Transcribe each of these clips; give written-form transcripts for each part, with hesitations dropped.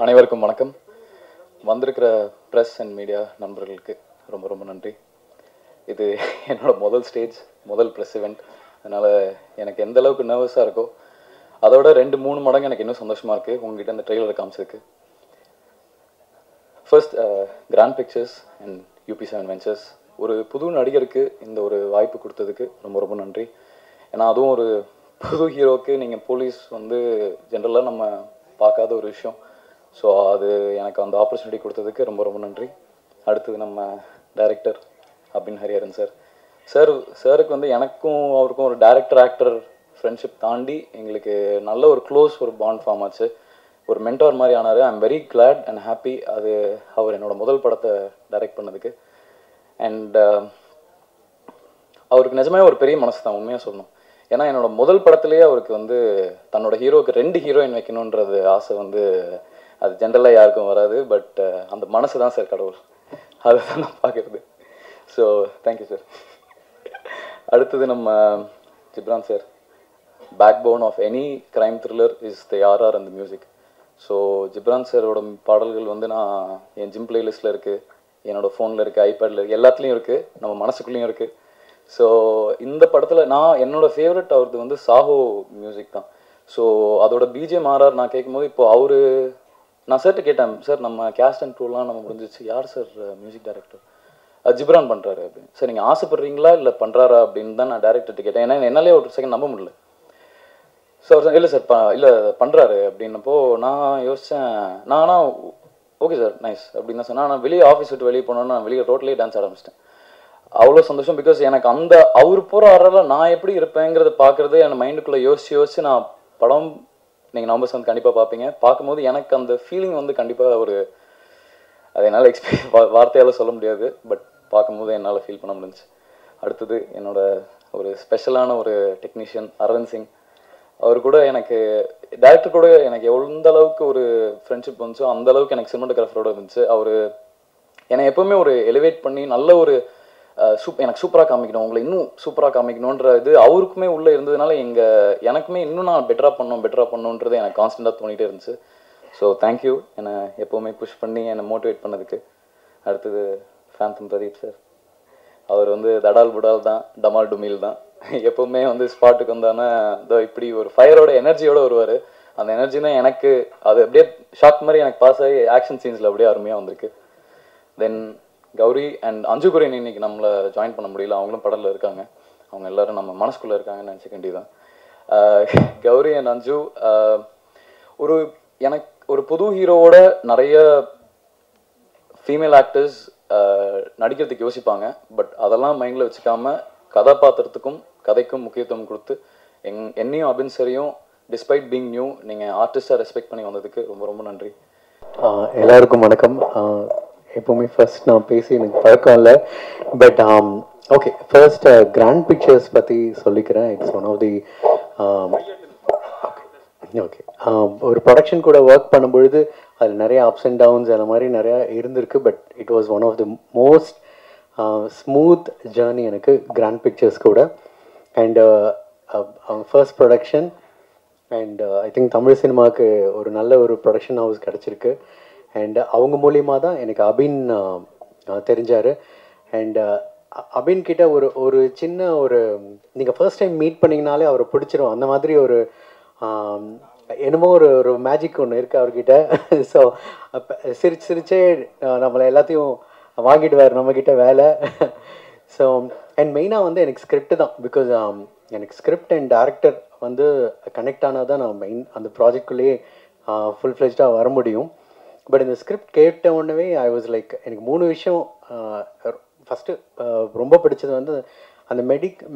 அனைவருக்கும் வணக்கம். வந்திருக்கிற ப்ரெஸ் அண்ட் மீடியா நண்பர்களுக்கு ரொம்ப ரொம்ப நன்றி. இது என்னோட முதல் ஸ்டேஜ், முதல் ப்ரெஸ் இவெண்ட். அதனால் எனக்கு எந்த அளவுக்கு நர்வஸாக இருக்கோ அதோட 2-3 மடங்கு எனக்கு இன்னும் சந்தோஷமாக இருக்குது உங்ககிட்ட இந்த ட்ரெய்லரை காமிச்சதுக்கு. First grand pictures and UP7 ventures ஒரு புது நடிகருக்கு இந்த ஒரு வாய்ப்பு கொடுத்ததுக்கு ரொம்ப ரொம்ப நன்றி. ஏன்னா அதுவும் ஒரு புது ஹீரோக்கு நீங்கள் போலீஸ் வந்து ஜென்ரலாக நம்ம பார்க்காத ஒரு விஷயம். ஸோ அது எனக்கு அந்த ஆப்பர்ச்சுனிட்டி கொடுத்ததுக்கு ரொம்ப ரொம்ப நன்றி. அடுத்தது நம்ம டைரக்டர் அபின் ஹரிஹரன் சாருக்கு வந்து எனக்கும் அவருக்கும் ஒரு டைரக்டர் ஆக்டர் ஃப்ரெண்ட்ஷிப் தாண்டி எங்களுக்கு நல்ல ஒரு க்ளோஸ் ஒரு பாண்ட் ஃபார்ம் ஆச்சு. ஒரு மென்டார் மாதிரி ஆனார். ஐ am very glad and happy அது அவர் என்னோடய முதல் படத்தை டைரக்ட் பண்ணதுக்கு. அண்ட் அவருக்கு நிஜமே ஒரு பெரிய மனசு தான், உண்மையாக சொல்லணும். ஏன்னா என்னோட முதல் படத்துலேயே அவருக்கு வந்து தன்னோட ஹீரோவுக்கு 2 ஹீரோயின் வைக்கணுன்றது ஆசை வந்து அது ஜென்ரலாக யாருக்கும் வராது. பட் அந்த மனசு தான் சார் கடவுள், அதை தான் நான் பார்க்குறது. So thank you sir. அடுத்தது நம்ம Ghibran sir. Backbone of any crime thriller is the RR அந்த மியூசிக். ஸோ ஜிப்ரான் சாரோட பாடல்கள் வந்து நான் என் ஜிம் பிளேலிஸ்ட்டில் இருக்குது, என்னோடய ஃபோனில் இருக்குது, ஐபேடில் இருக்குது, எல்லாத்துலேயும் இருக்குது, நம்ம மனசுக்குள்ளேயும் இருக்குது. ஸோ இந்த படத்தில் நான் என்னோடய ஃபேவரட் அவரது வந்து சாஹோ மியூசிக் தான். ஸோ அதோட BGM RR நான் கேட்கும்போது இப்போது நான் சார்கிட்ட கேட்டேன், சார் நம்ம கேஸ்ட் அண்ட் க்ரூலாம் நம்ம முடிஞ்சிச்சு, யார் சார் மியூசிக் டைரக்டர்? ஜிப்ரான் பண்ணுறாரு அப்படின்னு. சார் நீங்கள் ஆசைப்படுறீங்களா இல்லை பண்ணுறாரா அப்படின்னு தான் நான் டேரக்டர்கிட்ட கேட்டேன். ஏன்னா என்னாலே ஒரு செகண்ட் நம்ப முடியல. ஸோ அவர் இல்லை சார் இல்லை பண்ணுறாரு அப்படின்னப்போ நான் யோசித்தேன். நானா ஓகே சார் நைஸ் அப்படின்னு தான் சொன்னேன். நான் வெளியே ஆஃபீஸ் விட்டு வெளியே போனோன்னா நான் வெளியே ரோட்லேயே டான்ஸ் ஆரம்பிச்சிட்டேன். அவ்வளோ சந்தோஷம். பிகாஸ் எனக்கு அந்த அவர் போகிற ஆறால் நான் எப்படி இருப்பேங்கிறத பார்க்குறது என் மைண்டுக்குள்ளே யோசிச்சு நான் படம் நீங்கள் நம்பர்ஸ் வந்து கண்டிப்பாக பார்ப்பீங்க. பார்க்கும்போது எனக்கு அந்த ஃபீலிங் வந்து கண்டிப்பாக ஒரு அது என்னால் வார்த்தையால் சொல்ல முடியாது. பட் பார்க்கும்போது என்னால் ஃபீல் பண்ண முடிஞ்சிச்சு. அடுத்தது என்னோட ஒரு ஸ்பெஷலான ஒரு டெக்னீஷியன் அரவிந்த் சிங். அவர் கூட எனக்கு டேரக்டர் கூட எனக்கு எந்த அளவுக்கு ஒரு ஃப்ரெண்ட்ஷிப் வந்துச்சோ அந்த அளவுக்கு எனக்கு சினிமாட்டோகிராஃபரோட இருந்துச்சு. அவர் என்னை எப்போவுமே ஒரு எலிவேட் பண்ணி நல்ல ஒரு எனக்கு சூப்பராக காமிக்கணும், உங்களை இன்னும் சூப்பராக காமிக்கணுன்ற இது அவருக்குமே உள்ளே இருந்ததுனால எனக்குமே இன்னும் நான் பெட்டராக பண்ணணுன்றது எனக்கு கான்ஸ்டண்ட்டாக தோணிகிட்டே இருந்துச்சு. ஸோ தேங்க்யூ என்னை எப்போவுமே புஷ் பண்ணி என்னை மோட்டிவேட் பண்ணதுக்கு. அடுத்தது ஃபேந்தம் பிரதீப் சார். அவர் வந்து தடால் புடால் தான், டமால் டுமில் தான். எப்போவுமே வந்து ஸ்பாட்டுக்கு வந்தானே இப்படி ஒரு ஃபயரோட எனர்ஜியோடு வருவார். அந்த எனர்ஜி தான் எனக்கு அது அப்படியே ஷாக் மாதிரி எனக்கு பாஸ் ஆகி ஆக்ஷன் சீன்ஸில் அப்படியே அருமையாக வந்திருக்கு. தென் கௌரி அண்ட் அஞ்சு குரியன் இன்னைக்கு நம்மளை ஜாயின் பண்ண முடியல, அவங்களும் படத்தில் இருக்காங்க. அவங்க எல்லோரும் நம்ம மனசுக்குள்ளே இருக்காங்கன்னு நினச்சிக்க வேண்டியதான். கௌரி அண்ட் அஞ்சு எனக்கு ஒரு புது ஹீரோவோட நிறைய ஃபீமேல் ஆக்டர்ஸ் நடிக்கிறதுக்கு யோசிப்பாங்க. பட் அதெல்லாம் மைண்டில் வச்சுக்காம கதாபாத்திரத்துக்கும் கதைக்கும் முக்கியத்துவம் கொடுத்து என்னையும் அபின் சரியும் டிஸ்பைட் பீங் நியூ நீங்கள் ஆர்டிஸ்டாக ரெஸ்பெக்ட் பண்ணி வந்ததுக்கு ரொம்ப ரொம்ப நன்றி. எல்லாருக்கும் வணக்கம். எப்போவுமே ஃபர்ஸ்ட் நான் பேசி எனக்கு பழக்கம் இல்லை. But okay, first grand Pictures பற்றி சொல்லிக்கிறேன். It's one of the okay ஒரு ப்ரொடக்ஷன் கூட ஒர்க் பண்ணும்பொழுது அது நிறைய அப்ஸ் அண்ட் டவுன்ஸ் அந்த மாதிரி நிறையா இருந்திருக்கு. But it was one of the most smooth journey எனக்கு கிராண்ட் பிக்சர்ஸ் கூட. And first production and I think Tamil சினிமாவுக்கு ஒரு நல்ல ஒரு ப்ரொடக்ஷன் ஹவுஸ் கிடச்சிருக்கு. அண்ட் அவங்க மூலியமாக தான் எனக்கு அபின் தெரிஞ்சார். அண்ட் அபின் கிட்ட ஒரு சின்ன ஒரு நீங்கள் ஃபர்ஸ்ட் டைம் மீட் பண்ணிங்கனாலே அவரை பிடிச்சிரும். அந்த மாதிரி ஒரு என்னமோ ஒரு மேஜிக் ஒன்று இருக்குது அவர்கிட்ட. ஸோ சிரிச்சே நம்மளை எல்லாத்தையும் வாங்கிடுவார் நம்மக்கிட்ட வேலை. ஸோ அண்ட் மெயினாக வந்து எனக்கு ஸ்கிரிப்ட் தான். பிகாஸ் எனக்கு ஸ்கிரிப்ட் அண்ட் டேரக்டர் வந்து கனெக்ட் ஆனால் தான் நான் மெயின் அந்த ப்ராஜெக்ட்குள்ளேயே ஃபுல் ஃப்ளெஜ்டாக வர முடியும். பட் இந்த ஸ்கிரிப்ட் கேட்ட உடனே ஐ வாஸ் லைக் எனக்கு 3 விஷயம். ஃபஸ்ட்டு ரொம்ப பிடிச்சது வந்து அந்த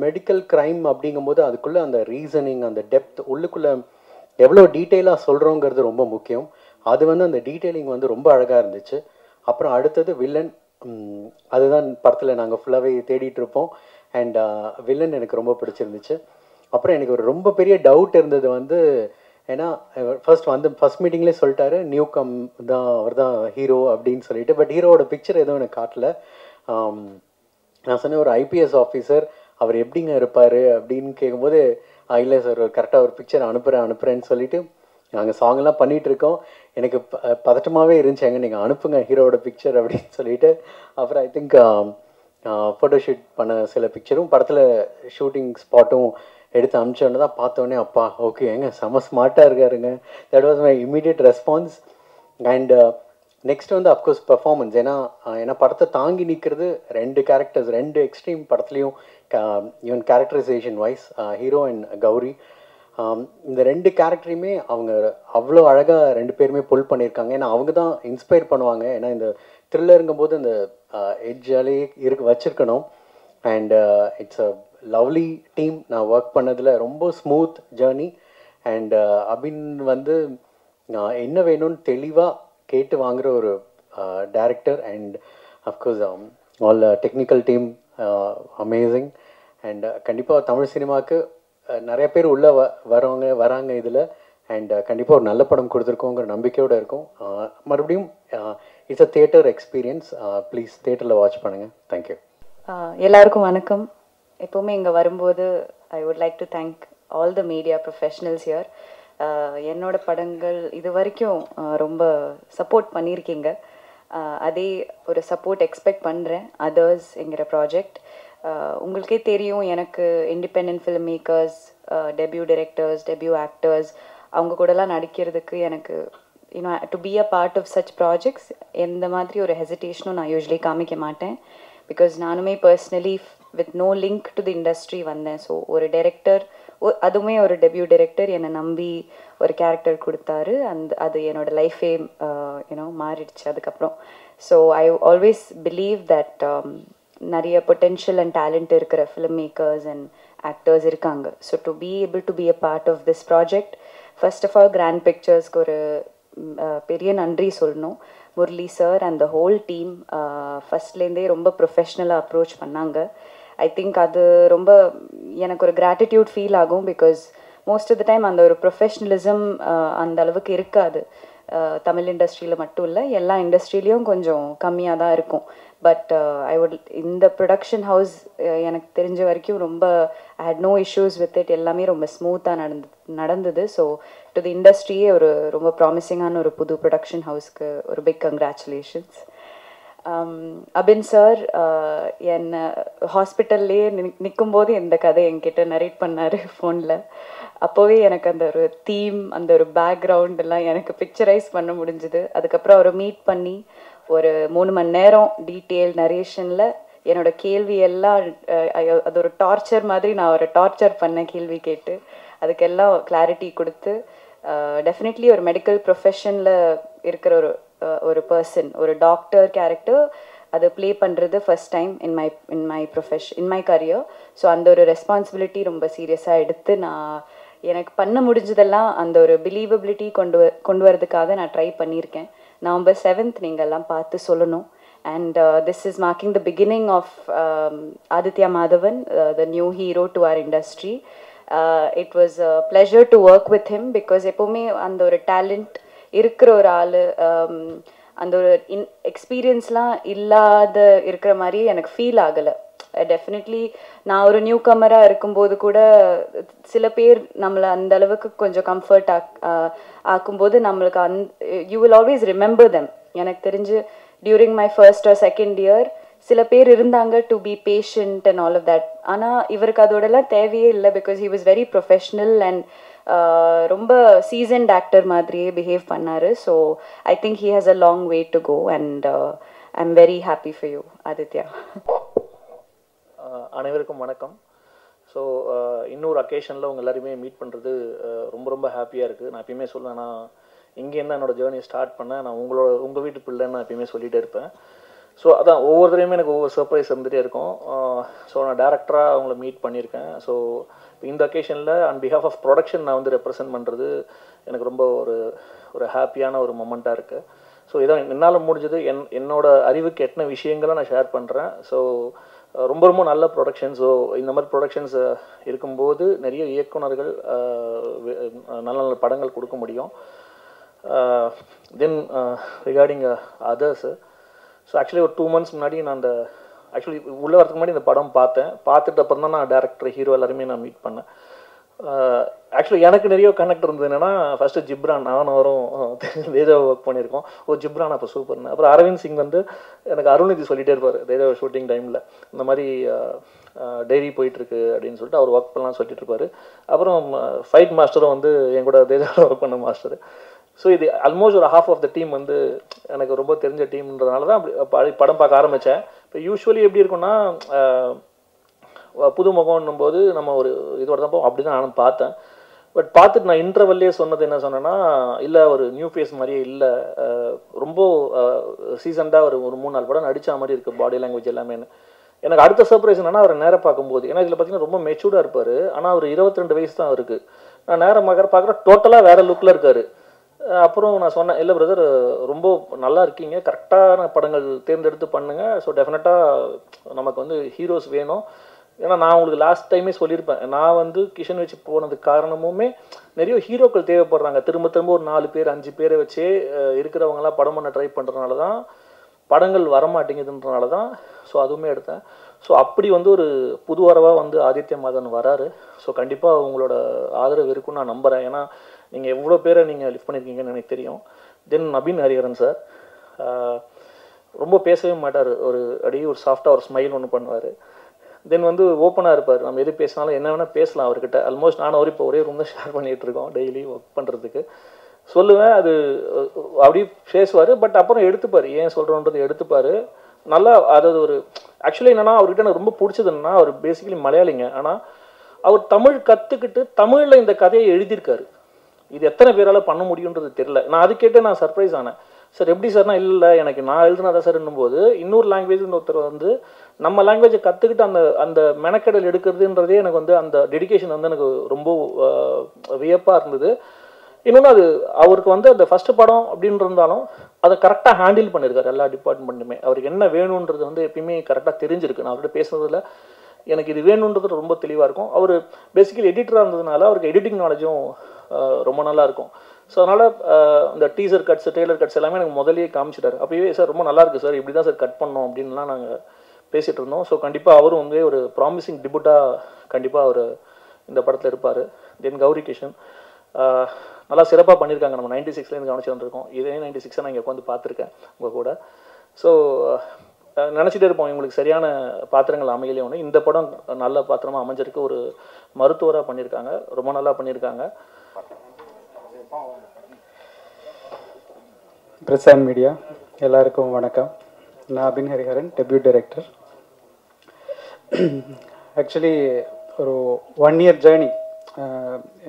மெடிக்கல் க்ரைம் அப்படிங்கும்போது அதுக்குள்ளே அந்த ரீசனிங், அந்த டெப்த், உள்ளுக்குள்ளே எவ்வளோ டீட்டெயிலாக சொல்கிறோங்கிறது ரொம்ப முக்கியம். அது வந்து அந்த டீட்டெயிலிங் வந்து ரொம்ப அழகாக இருந்துச்சு. அப்புறம் அடுத்தது வில்லன். அதுதான் படத்தில் நாங்கள் ஃபுல்லாகவே தேடிட்டு இருப்போம். அண்ட் வில்லன் எனக்கு ரொம்ப பிடிச்சிருந்துச்சு. அப்புறம் எனக்கு ஒரு ரொம்ப பெரிய டவுட் இருந்தது வந்து, ஏன்னா ஃபர்ஸ்ட் மீட்டிங்லேயே சொல்லிட்டாரு நியூ கம் தான் அவர் தான் ஹீரோ அப்படின்னு சொல்லிட்டு. பட் ஹீரோவோட பிக்சர் எதுவும் எனக்கு காட்டல. நான் சொன்னேன் ஒரு IPS ஆஃபீஸர் அவர் எப்படிங்க இருப்பார் அப்படின்னு கேட்கும்போது இல்லை சார் கரெக்டாக ஒரு பிக்சர் அனுப்புகிறேன்னு சொல்லிவிட்டு நாங்கள் சாங்லாம் பண்ணிகிட்டு இருக்கோம். எனக்கு பதட்டமாகவே இருந்துச்சு, எங்கே நீங்கள் அனுப்புங்க ஹீரோவோட பிக்சர் அப்படின்னு சொல்லிட்டு. அப்புறம் ஐ திங்க் ஃபோட்டோஷூட் பண்ண சில பிக்சரும் படத்தில் ஷூட்டிங் ஸ்பாட்டும் எடுத்து அனுப்பிச்சோன்னு தான் பார்த்தோன்னே அப்பா ஓகே எங்க செம ஸ்மார்ட்டாக இருக்காருங்க. That was my immediate response. And next வந்து அஃப்கோர்ஸ் பெர்ஃபார்மன்ஸ். ஏன்னா படத்தை தாங்கி நிற்கிறது 2 கேரக்டர்ஸ், 2 எக்ஸ்ட்ரீம் படத்துலையும். Even characterisation wise hero and Gowri, இந்த 2 கேரக்டரையுமே அவங்க அவ்வளோ அழகாக 2 பேருமே புல் பண்ணியிருக்காங்க. ஏன்னா அவங்க தான் இன்ஸ்பயர் பண்ணுவாங்க. ஏன்னா இந்த த்ரில்லருங்கும் போது இந்த எட்ஜாலேயே வச்சுருக்கணும். And it's a lovely team. நான் ஒர்க் பண்ணதில் ரொம்ப ஸ்மூத் ஜேர்னி. அண்ட் அபின் வந்து என்ன வேணும்னு தெளிவாக கேட்டு வாங்குகிற ஒரு director. And of course all technical team amazing. And கண்டிப்பாக தமிழ் சினிமாவுக்கு நிறைய பேர் உள்ளே வராங்க இதில். அண்ட் கண்டிப்பாக ஒரு நல்ல படம் கொடுத்துருக்கோங்கிற நம்பிக்கையோடு இருக்கும். மறுபடியும் it's a theatre experience. Please தியேட்டரில் வாட்ச் பண்ணுங்கள். தேங்க்யூ. எல்லாருக்கும் வணக்கம். எப்போவுமே இங்கே வரும்போது I would like to thank all the media professionals here. என்னோட படங்கள் இது வரைக்கும் ரொம்ப சப்போர்ட் பண்ணியிருக்கீங்க. அதே ஒரு சப்போர்ட் எக்ஸ்பெக்ட் பண்ணுறேன் அதர்ஸ் என்கிற ப்ராஜெக்ட். உங்களுக்கே தெரியும், எனக்கு independent film makers, debut directors, debut actors அவங்க கூடலாம் நடிக்கிறதுக்கு எனக்கு to be a part of such projects எந்த மாதிரி ஒரு ஹெசிடேஷனும் நான் யூஸ்வலி காமிக்க மாட்டேன். பிகாஸ் நானுமே personally with no link to the industry வந்தேன். ஸோ ஒரு டைரக்டர், அதுவுமே ஒரு டெபியூ டைரக்டர் என்னை நம்பி ஒரு கேரக்டர் கொடுத்தாரு. அது என்னோட லைஃபே மாறிடுச்சு அதுக்கப்புறம். So I always believe that நிறைய பொட்டென்ஷியல் அண்ட் டேலண்ட் இருக்கிற ஃபிலிம் மேக்கர்ஸ் அண்ட் ஆக்டர்ஸ் இருக்காங்க. So to be able to be a part of this project, first of all grand பிக்சர்ஸ்க்கு ஒரு பெரிய நன்றி சொல்லணும். Murali sir and the whole team ஃபஸ்ட்லேருந்தே ரொம்ப ப்ரொஃபஷ்னலாக அப்ரோச் பண்ணாங்க. ஐ திங்க் அது ரொம்ப எனக்கு ஒரு கிராட்டிடியூட் ஃபீல் ஆகும். Because most of the time அந்த ஒரு ப்ரொஃபஷ்னலிசம் அந்த அளவுக்கு இருக்காது. தமிழ் இண்டஸ்ட்ரியில் மட்டும் இல்லை, எல்லா இண்டஸ்ட்ரியிலையும் கொஞ்சம் கம்மியாக தான் இருக்கும். பட் இந்த ப்ரொடக்ஷன் ஹவுஸ் எனக்கு தெரிஞ்ச வரைக்கும் ரொம்ப I had no issues with it. எல்லாமே ரொம்ப ஸ்மூத்தாக நடந்தது. ஸோ டு தி இண்டஸ்ட்ரியே ஒரு ரொம்ப ப்ராமிசிங்கான ஒரு புது ப்ரொடக்ஷன் ஹவுஸ்க்கு ஒரு பிக் கங்க்ராச்சுலேஷன்ஸ். அபின் சார் என்னை ஹாஸ்பிட்டல்லையே நிற்கும்போது இந்த கதை என்கிட்ட நரேட் பண்ணார் ஃபோனில். அப்போவே எனக்கு அந்த ஒரு தீம், அந்த ஒரு பேக்ரவுண்ட் எல்லாம் எனக்கு பிக்சரைஸ் பண்ண முடிஞ்சுது. அதுக்கப்புறம் அவரை மீட் பண்ணி ஒரு 3 மணி நேரம் டீட்டெயில் நரேஷனில் என்னோட கேள்வி எல்லாம் அது ஒரு டார்ச்சர் மாதிரி நான் அவரை டார்ச்சர் பண்ண கேள்வி கேட்டு அதுக்கெல்லாம் கிளாரிட்டி கொடுத்து, டெஃபினெட்லி ஒரு மெடிக்கல் ப்ரொஃபஷனில் இருக்கிற ஒரு பர்சன், ஒரு டாக்டர் கேரக்டர் அதை ப்ளே பண்ணுறது first time in my career. So அந்த ஒரு ரெஸ்பான்சிபிலிட்டி ரொம்ப சீரியஸாக எடுத்து நான் எனக்கு பண்ண முடிஞ்சதெல்லாம் அந்த ஒரு பிலீவபிலிட்டி கொண்டு வரதுக்காக நான் ட்ரை பண்ணியிருக்கேன். November 7th நீங்கள் எல்லாம் பார்த்து சொல்லணும். And this is marking the beginning of Aditya Madhavan, the new hero to our industry. It was a pleasure to work with him because எப்போவுமே அந்த ஒரு டேலண்ட் இருக்கிற ஒரு ஆள், அந்த ஒரு எக்ஸ்பீரியன்ஸ்லாம் இல்லாத இருக்கிற மாதிரி எனக்கு ஃபீல் ஆகலை. டெஃபினெட்லி நான் ஒரு நியூ கமராக இருக்கும்போது கூட சில பேர் நம்மளை அந்த அளவுக்கு கொஞ்சம் கம்ஃபர்ட் ஆக்கும்போது நம்மளுக்கு you will always remember them. எனக்கு தெரிஞ்சு during my first or second year சில பேர் இருந்தாங்க to be patient and all of that. ஆனால் இவருக்கு அதோடலாம் தேவையே இல்லை. Because he was very professional and ரொம்ப சீசன்ட் ஆக்டர் மாதிரியே பிஹேவ் பண்ணார். So I think he has a long way to go and I am very happy for you Aditya. அனைவருக்கும் வணக்கம். ஸோ இன்னொரு அக்கேஷனில் உங்கள் எல்லாருமே மீட் பண்ணுறது ரொம்ப ரொம்ப ஹாப்பியாக இருக்குது. நான் எப்பயுமே சொல்லுவேன், நான் இங்கேருந்து என்னோடய ஜேர்னி ஸ்டார்ட் பண்ணேன், நான் உங்கள் வீட்டு பிள்ளைன்னு நான் எப்பயுமே சொல்லிகிட்டே இருப்பேன். ஸோ அதான் ஒவ்வொருத்தரையுமே எனக்கு ஒவ்வொரு சர்ப்ரைஸ் இருந்துகிட்டே இருக்கும். ஸோ நான் டேரக்டராக அவங்கள மீட் பண்ணியிருக்கேன். ஸோ இந்த அக்கேஷனில் ஆன் பிஹாஃப் ஆஃப் ப்ரொடக்ஷன் நான் வந்து ரெப்ரசென்ட் பண்ணுறது எனக்கு ரொம்ப ஒரு ஹாப்பியான ஒரு மொமெண்ட்டாக இருக்குது. ஸோ இதான் என்னால் முடிஞ்சது. என்னோட அறிவுக்கு எத்தனை விஷயங்களை நான் ஷேர் பண்ணுறேன். ஸோ ரொம்ப ரொம்ப நல்ல ப்ரொடக்ஷன். ஸோ இந்த மாதிரி ப்ரொடக்ஷன்ஸ் இருக்கும்போது நிறைய இயக்குனர்கள் நல்ல நல்ல படங்கள் கொடுக்க முடியும். தென் ரிகார்டிங் அதர்ஸு, ஸோ ஆக்சுவலி ஒரு 2 months முன்னாடி நான் உள்ளே வரதுக்கு முன்னாடி இந்த படம் பார்த்துட்டு அப்புறம் தான் நான் டேரக்டர், ஹீரோ எல்லாருமே நான் மீட் பண்ணேன். ஆக்சுவலி எனக்கு நிறைய கனெக்ட் இருந்தது என்னென்னா ஃபஸ்ட்டு ஜிப்ரான் நானும் வரும் தேஜாவை ஒர்க் பண்ணியிருக்கோம். ஜிப்ரான் அப்போ சூப்பர்னு. அப்புறம் அரவிந்த் சிங் வந்து எனக்கு அருள்நிதி சொல்லிகிட்டே இருப்பார் தேஜாவை ஷூட்டிங் டைமில், இந்த மாதிரி டைரி போயிட்டுருக்கு அப்படின்னு சொல்லிட்டு அவர் ஒர்க் பண்ணலாம்னு சொல்லிட்டு இருப்பார். அப்புறம் ஃபைட் மாஸ்டரும் வந்து என் கூட தேஜாவில் ஒர்க் பண்ண மாஸ்டர். ஸோ இது ஆல்மோஸ்ட் ஒரு ஹாஃப் ஆஃப் த டீம் வந்து எனக்கு ரொம்ப தெரிஞ்ச டீம்ன்றதுனால தான் அப்படி படம் பார்க்க ஆரம்பித்தேன். இப்போ யூஸ்வலி எப்படி இருக்குன்னா புது முகம்னும் போது நம்ம ஒரு இதோட தான் போவோம், அப்படி தான் நானும் பார்த்தேன். பட் பார்த்துட்டு நான் இன்டர்வல்லே சொன்னது என்ன சொன்னேன்னா, இல்லை ஒரு நியூ ஃபேஸ் மாதிரியே இல்லை, ரொம்ப சீசன்டாக ஒரு 3-4 படம் நடித்த மாதிரி இருக்குது பாடி லாங்குவேஜ் எல்லாமே. எனக்கு அடுத்த சர்ப்ரைஸ் என்னன்னா அவரை நேராக பார்க்கும்போது, ஏன்னா இதில் பார்த்தீங்கன்னா ரொம்ப மெச்சூர்டாக இருப்பார், ஆனால் அவர் 22 வயசு தான் இருக்குது. நான் நேரம் பார்க்குறேன் டோட்டலாக வேறு லுக்கில் இருக்கார். அப்புறம் நான் சொன்னேன், இல்லை பிரதர் ரொம்ப நல்லா இருக்கீங்க, கரெக்டான படங்கள் தேர்ந்தெடுத்து பண்ணுங்கள், ஸோ டெஃபினட்டாக நமக்கு வந்து ஹீரோஸ் வேணும். ஏன்னா நான் உங்களுக்கு லாஸ்ட் டைமே சொல்லியிருப்பேன், நான் வந்து கிஷன் வச்சு போனதுக்கு காரணமுமே நிறைய ஹீரோக்கள் தேவைப்படுறாங்க. திரும்ப திரும்ப ஒரு 4 பேர் 5 பேரை வச்சே இருக்கிறவங்களாம் படம் பண்ண ட்ரை பண்ணுறதுனால தான் படங்கள் வரமாட்டேங்குதுன்றனால தான் ஸோ அதுவுமே எடுத்தேன். ஸோ அப்படி வந்து ஒரு புது வரவாக வந்து ஆதித்ய மாதன் வராரு. ஸோ கண்டிப்பாக உங்களோட ஆதரவு இருக்குன்னு நான் நம்புகிறேன். ஏன்னா நீங்கள் எவ்வளோ பேரை நீங்கள் லிஃப்ட் பண்ணியிருக்கீங்கன்னு எனக்கு தெரியும். தென் நபீன் ஹரிஹரன் சார் ரொம்ப பேசவே மாட்டார், அப்படியே ஒரு சாஃப்டாக ஒரு ஸ்மைல் ஒன்று பண்ணுவார். தென் வந்து ஓப்பனாக இருப்பார், நம்ம எது பேசினாலும் என்ன வேணால் பேசலாம் அவர்கிட்ட. ஆல்மோஸ்ட் நானும் அவர் இப்போ ஒரே ரூம் தான் ஷேர் பண்ணிகிட்டு இருக்கோம் டெய்லி ஒர்க் பண்ணுறதுக்கு. சொல்லுவேன், அது அப்படி பேசுவார், பட் அப்புறம் எடுத்துப்பார், ஏன் சொல்கிறோன்றது எடுத்துப்பார் நல்லா. அதாவது ஒரு ஆக்சுவலி என்னென்னா அவர்கிட்ட எனக்கு ரொம்ப பிடிச்சது என்னன்னா, அவர் பேசிக்கலி மலையாளிங்க, ஆனால் அவர் தமிழ் கற்றுக்கிட்டு தமிழில் இந்த கதையை எழுதியிருக்காரு. இது எத்தனை பேரால் பண்ண முடியுன்றது தெரில. நான் அது கேட்டு நான் சர்ப்ரைஸ் ஆனேன். சார் எப்படி சார்னா, இல்லை எனக்கு நான் எழுதுனாதான் சார் என்னும்போது இன்னொரு லாங்குவேஜ்னு ஒருத்தர் வந்து நம்ம லாங்குவேஜை கற்றுக்கிட்டு அந்த மெனக்கடல் எடுக்கிறதுன்றதே எனக்கு வந்து அந்த டெடிக்கேஷன் வந்து எனக்கு ரொம்ப வியப்பாக இருந்தது. இன்னொன்று அது அவருக்கு வந்து அந்த ஃபஸ்ட்டு படம் அப்படின்னு இருந்தாலும் அதை கரெக்டாக ஹேண்டில் பண்ணியிருக்காரு எல்லா டிபார்ட்மெண்ட்டுமே. அவருக்கு என்ன வேணுன்றது வந்து எப்பயுமே கரெக்டாக தெரிஞ்சிருக்கு. நான் அவர்கிட்ட பேசுனதில் எனக்கு இது வேணுன்றது ரொம்ப தெளிவாக இருக்கும். அவர் பேசிக்கலி எடிட்டராக இருந்ததுனால அவருக்கு எடிட்டிங் நாலேஜும் ரொம்ப நல்லா இருக்கும். ஸோ அதனால் இந்த டீசர் கட்ஸ் ட்ரெய்லர் கட்ஸ் எல்லாமே எனக்கு முதலே காமிச்சிட்டாரு. அப்போயே சார் ரொம்ப நல்லா இருக்குது சார், இப்படி தான் சார் கட் பண்ணோம் அப்படின்லாம் நாங்கள் பேசிகிட்டு இருந்தோம். ஸோ கண்டிப்பாக அவரும் வந்து ஒரு ப்ராமிசிங் டிபுட்டாக கண்டிப்பாக அவர் இந்த படத்தில் இருப்பார். தென் கௌரி கிஷன் நல்லா சிறப்பாக பண்ணியிருக்காங்க. நம்ம 96லேருந்து கவனிச்சு வந்துருக்கோம். இதே 96 நான் இங்கே உட்காந்து பார்த்துருக்கேன் உங்கள் கூட. ஸோ நினச்சிட்டே இருப்போம் இவங்களுக்கு சரியான பாத்திரங்கள் அமையலையே ஒன்று. இந்த படம் நல்ல பாத்திரமாக அமைஞ்சிருக்கு. ஒரு மருத்துவராக பண்ணியிருக்காங்க, ரொம்ப நல்லா பண்ணியிருக்காங்க. பிரசாந்த் மீடியா எல்லாருக்கும் வணக்கம். நான் அபின் ஹரிஹரன், டெபியூட் டைரக்டர். ஆக்சுவலி ஒரு 1 year ஜேர்னி.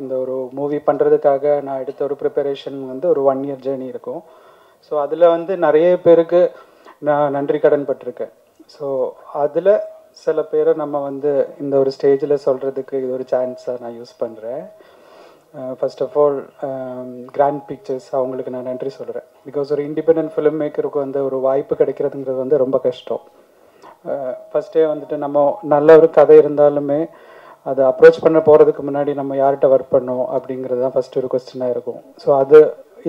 இந்த ஒரு மூவி பண்ணுறதுக்காக நான் எடுத்த ஒரு ப்ரிப்பரேஷன் வந்து ஒரு 1 year ஜேர்னி இருக்கும். ஸோ அதில் வந்து நிறைய பேருக்கு நான் நன்றி கடன் பட்டிருக்கேன். ஸோ அதில் சில பேரை நம்ம வந்து இந்த ஒரு ஸ்டேஜில் சொல்கிறதுக்கு இது ஒரு சான்ஸாக நான் யூஸ் பண்ணுறேன். First of all Grand Pictures அவங்களுக்கு நான் நன்றி சொல்கிறேன். பிகாஸ் ஒரு இண்டிபெண்டன்ட் ஃபிலிம் மேக்கருக்கு வந்து ஒரு வாய்ப்பு கிடைக்கிறதுங்கிறது வந்து ரொம்ப கஷ்டம். ஃபஸ்ட்டே வந்துட்டு நம்ம நல்ல ஒரு கதை இருந்தாலுமே அதை அப்ரோச் பண்ண போகிறதுக்கு முன்னாடி நம்ம யார்கிட்ட ஒர்க் பண்ணோம் அப்படிங்கிறது தான் ஃபஸ்ட்டு ஒரு கொஸ்டினாக இருக்கும். ஸோ அது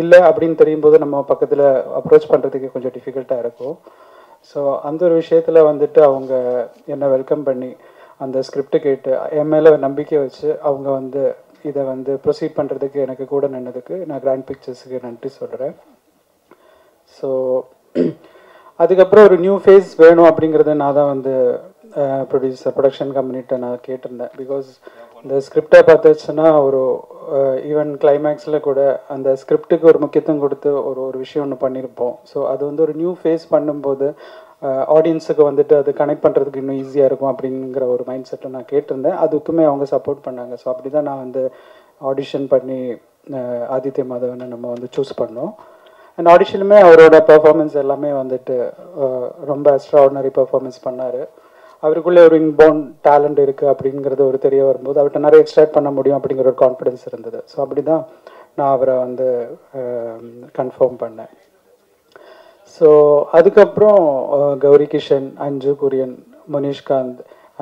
இல்லை அப்படின்னு தெரியும் போது நம்ம பக்கத்தில் அப்ரோச் பண்ணுறதுக்கு கொஞ்சம் டிஃபிகல்ட்டாக இருக்கும். ஸோ அந்த ஒரு விஷயத்தில் வந்துட்டு அவங்க என்னை வெல்கம் பண்ணி அந்த ஸ்கிரிப்ட் கேட்டு என் மேலே நம்பிக்கை வச்சு அவங்க வந்து இதை வந்து ப்ரொசீட் பண்ணுறதுக்கு எனக்கு கூட நின்னதுக்கு நான் கிராண்ட் பிக்சர்ஸுக்கு நன்றி சொல்கிறேன். ஸோ அதுக்கப்புறம் ஒரு நியூ ஃபேஸ் வேணும் அப்படிங்கிறத நான் தான் வந்து ப்ரொடக்ஷன் கம்பெனிகிட்ட நான் கேட்டிருந்தேன். பிகாஸ் இந்த ஸ்கிரிப்டை பார்த்துச்சுன்னா ஒரு ஈவன் கிளைமேக்ஸில் கூட அந்த ஸ்கிரிப்டுக்கு ஒரு முக்கியத்துவம் கொடுத்து ஒரு விஷயம் ஒன்று பண்ணியிருப்போம். ஸோ அது வந்து ஒரு நியூ ஃபேஸ் பண்ணும்போது ஆடியன்ஸுக்கு வந்துட்டு அது கனெக்ட் பண்ணுறதுக்கு இன்னும் ஈஸியாக இருக்கும் அப்படிங்கிற ஒரு மைண்ட் செட்டில் நான் கேட்டிருந்தேன். அதுக்குமே அவங்க சப்போர்ட் பண்ணாங்க. ஸோ அப்படி தான் நான் வந்து ஆடிஷன் பண்ணி ஆதித்ய மாதவனை நம்ம வந்து சூஸ் பண்ணோம். அண்ட் ஆடிஷனுமே அவரோட பர்ஃபார்மன்ஸ் எல்லாமே வந்துட்டு ரொம்ப எக்ஸ்ட்ராஆர்டினரி பர்ஃபார்மன்ஸ் பண்ணார். அவருக்குள்ளே ஒரு இன்போர்ன் டேலண்ட் இருக்குது அப்படிங்கிறது ஒரு தெரிய வரும்போது அவர்கிட்ட நிறைய எக்ஸ்ட்ராக்ட் பண்ண முடியும் அப்படிங்கிற ஒரு கான்ஃபிடென்ஸ் இருந்தது. ஸோ அப்படி தான் நான் அவரை வந்து கன்ஃபார்ம் பண்ணேன். ஸோ அதுக்கப்புறம் கௌரி கிஷன், அஞ்சு Kurien, Munishkanth,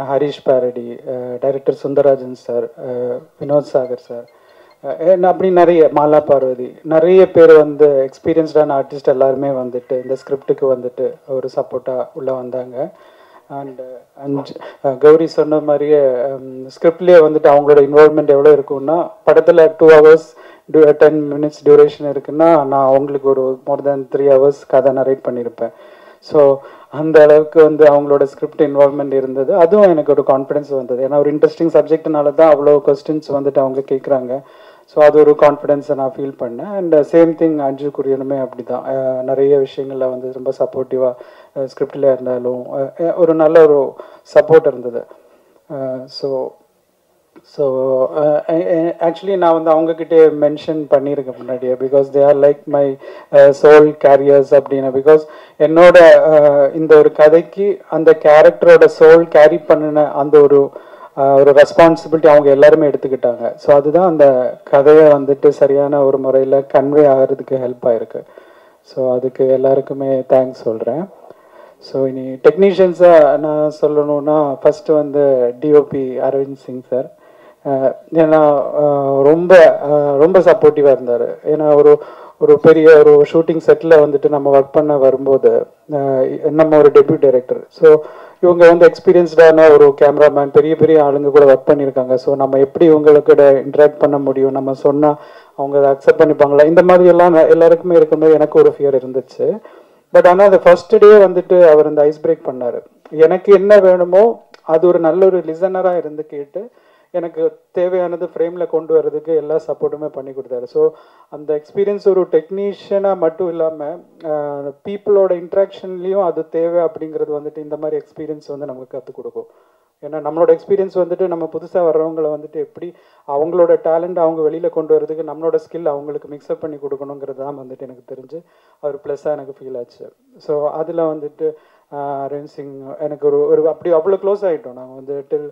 Harish Peradi, director Sundararajan sir, Vinod Sagar sir, அப்படி நிறைய மாலா பார்வதி, நிறைய பேர் வந்து எக்ஸ்பீரியன்ஸ்டான ஆர்டிஸ்ட் எல்லாருமே வந்துட்டு இந்த ஸ்கிரிப்டுக்கு வந்துட்டு ஒரு சப்போர்ட்டாக உள்ளே வந்தாங்க. அண்ட் கௌரி சொன்ன மாதிரியே ஸ்கிரிப்ட்லேயே வந்துட்டு அவங்களோட இன்வால்மெண்ட் எவ்வளோ இருக்கும்னா படத்தில் 2 hours 10 minutes டியூரேஷன் இருக்குன்னா நான் அவங்களுக்கு ஒரு மோர் தேன் 3 hours கதை நரேட் பண்ணியிருப்பேன். ஸோ அந்த அளவுக்கு வந்து அவங்களோட ஸ்கிரிப்ட் இன்வால்மெண்ட் இருந்தது. அதுவும் எனக்கு ஒரு கான்ஃபிடன்ஸ் வந்தது. ஏன்னா ஒரு இன்ட்ரெஸ்டிங் சப்ஜெக்ட்னால தான் அவ்வளோ கொஸ்டின்ஸ் வந்துட்டு அவங்க கேட்குறாங்க. ஸோ அது ஒரு கான்ஃபிடென்ஸை நான் ஃபீல் பண்ணேன். அண்ட் சேம் திங் அஞ்சு குரியனுமே அப்படி தான் நிறைய விஷயங்களில் வந்து ரொம்ப சப்போர்ட்டிவாக ஸ்கிரிப்டில் இருந்தாலும் ஒரு நல்ல ஒரு சப்போர்ட் இருந்தது. ஸோ ஆக்சுவலி நான் வந்து அவங்கக்கிட்டே மென்ஷன் பண்ணியிருக்கேன் முன்னாடியே, because they are like my soul carriers அப்படின்னு. பிகாஸ் என்னோட இந்த ஒரு கதைக்கு அந்த கேரக்டரோட சோல் கேரி பண்ணின அந்த ஒரு ரெஸ்பான்சிபிலிட்டி அவங்க எல்லாருமே எடுத்துக்கிட்டாங்க. ஸோ அதுதான் அந்த கதையை வந்துட்டு சரியான ஒரு முறையில் கன்வே ஆகிறதுக்கு ஹெல்ப் ஆகிருக்கு. ஸோ அதுக்கு எல்லாருக்குமே தேங்க்ஸ் சொல்கிறேன். ஸோ இனி டெக்னீஷியன்ஸாக நான் சொல்லணுன்னா ஃபஸ்ட்டு வந்து டிஓபி அரவிந்த் சிங் சார். ஏன்னா ரொம்ப ரொம்ப சப்போர்ட்டிவாக இருந்தார். ஏன்னா ஒரு பெரிய ஒரு ஷூட்டிங் செட்டில் வந்துட்டு நம்ம ஒர்க் பண்ண வரும்போது நம்ம ஒரு டெபியூ டைரக்டர். ஸோ இவங்க வந்து எக்ஸ்பீரியன்ஸ்டான ஒரு கேமராமேன், பெரிய பெரிய ஆளுங்க கூட ஒர்க் பண்ணியிருக்காங்க. ஸோ நம்ம எப்படி இவங்களுக்கு இன்ட்ராக்ட் பண்ண முடியும், நம்ம சொன்னால் அவங்க அதை அக்செப்ட் பண்ணிப்பாங்களா, இந்த மாதிரி எல்லாம் எல்லாருக்குமே இருக்கும்போது எனக்கு ஒரு ஃபியர் இருந்துச்சு. பட் ஆனால் அந்த ஃபர்ஸ்ட் டே வந்துட்டு அவர் அந்த ஐஸ் பிரேக் பண்ணார். எனக்கு என்ன வேணுமோ அது ஒரு நல்ல ஒரு லிசனராக இருந்து கேட்டு எனக்கு தேவையானது ஃப்ரேமில் கொண்டு வர்றதுக்கு எல்லா சப்போர்ட்டுமே பண்ணி கொடுத்தாரு. ஸோ அந்த எக்ஸ்பீரியன்ஸ் ஒரு டெக்னீஷியனாக மட்டும் இல்லாமல் பீப்புளோட இன்ட்ராக்ஷன்லேயும் அது தேவை அப்படிங்கிறது வந்துட்டு இந்த மாதிரி எக்ஸ்பீரியன்ஸ் வந்து நமக்கு கற்றுக் கொடுக்கும். ஏன்னா நம்மளோட எக்ஸ்பீரியன்ஸ் வந்துட்டு நம்ம புதுசாக வர்றவங்களை வந்துட்டு எப்படி அவங்களோட டேலண்ட் அவங்க வெளியில் கொண்டு வரதுக்கு நம்மளோட ஸ்கில் அவங்களுக்கு மிக்ஸ்அப் பண்ணி கொடுக்கணுங்கிறது தான் வந்துட்டு எனக்கு தெரிஞ்சு அவர் ப்ளஸ்ஸாக எனக்கு ஃபீல் ஆச்சு. ஸோ அதில் வந்துட்டு அரவிந்த் சிங் எனக்கு ஒரு அப்படி அவ்வளோ க்ளோஸ் ஆகிட்டோம். நாங்கள் வந்து டில்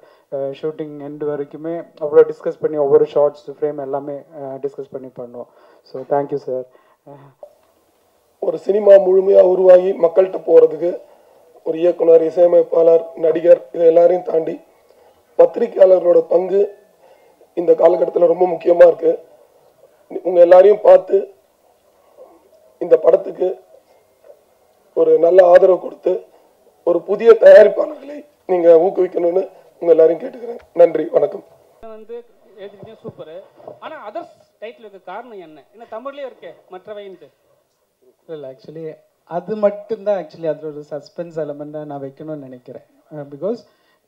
ஷூட்டிங் எண்டு வரைக்குமே அவ்வளோ டிஸ்கஸ் பண்ணி ஒவ்வொரு ஷார்ட்ஸ் ஃப்ரேம் எல்லாமே டிஸ்கஸ் பண்ணி பண்ணோம். So thank you sir. ஒரு சினிமா முழுமையாக உருவாகி மக்கள்கிட்ட போகிறதுக்கு ஒரு இயக்குனர், இசையமைப்பாளர், நடிகர், இதை எல்லாரையும் தாண்டி பத்திரிகையாளர்களோட பங்கு இந்த காலகட்டத்தில் ரொம்ப முக்கியமாக இருக்குது. உங்கள் எல்லாரையும் பார்த்து இந்த படத்துக்கு ஒரு நல்ல ஆதரவு கொடுத்து ஒரு புதிய தயாரிப்பாளர்களை நீங்கள் ஊக்குவிக்கணும்னு உங்கள் எல்லாரையும் கேட்டுக்கிறேன். நன்றி, வணக்கம். வந்து எழுதிருக்கீங்க, சூப்பரு. ஆனால் அதர்ஸ் டைட்டிலுக்கு காரணம் என்ன தமிழ்லேயே இருக்கே மற்றவைன்ட்டு? இல்லை, ஆக்சுவலி அது மட்டும்தான் ஆக்சுவலி அதில் ஒரு சஸ்பென்ஸ் எலமெண்ட்டாக நான் வைக்கணும்னு நினைக்கிறேன். பிகாஸ்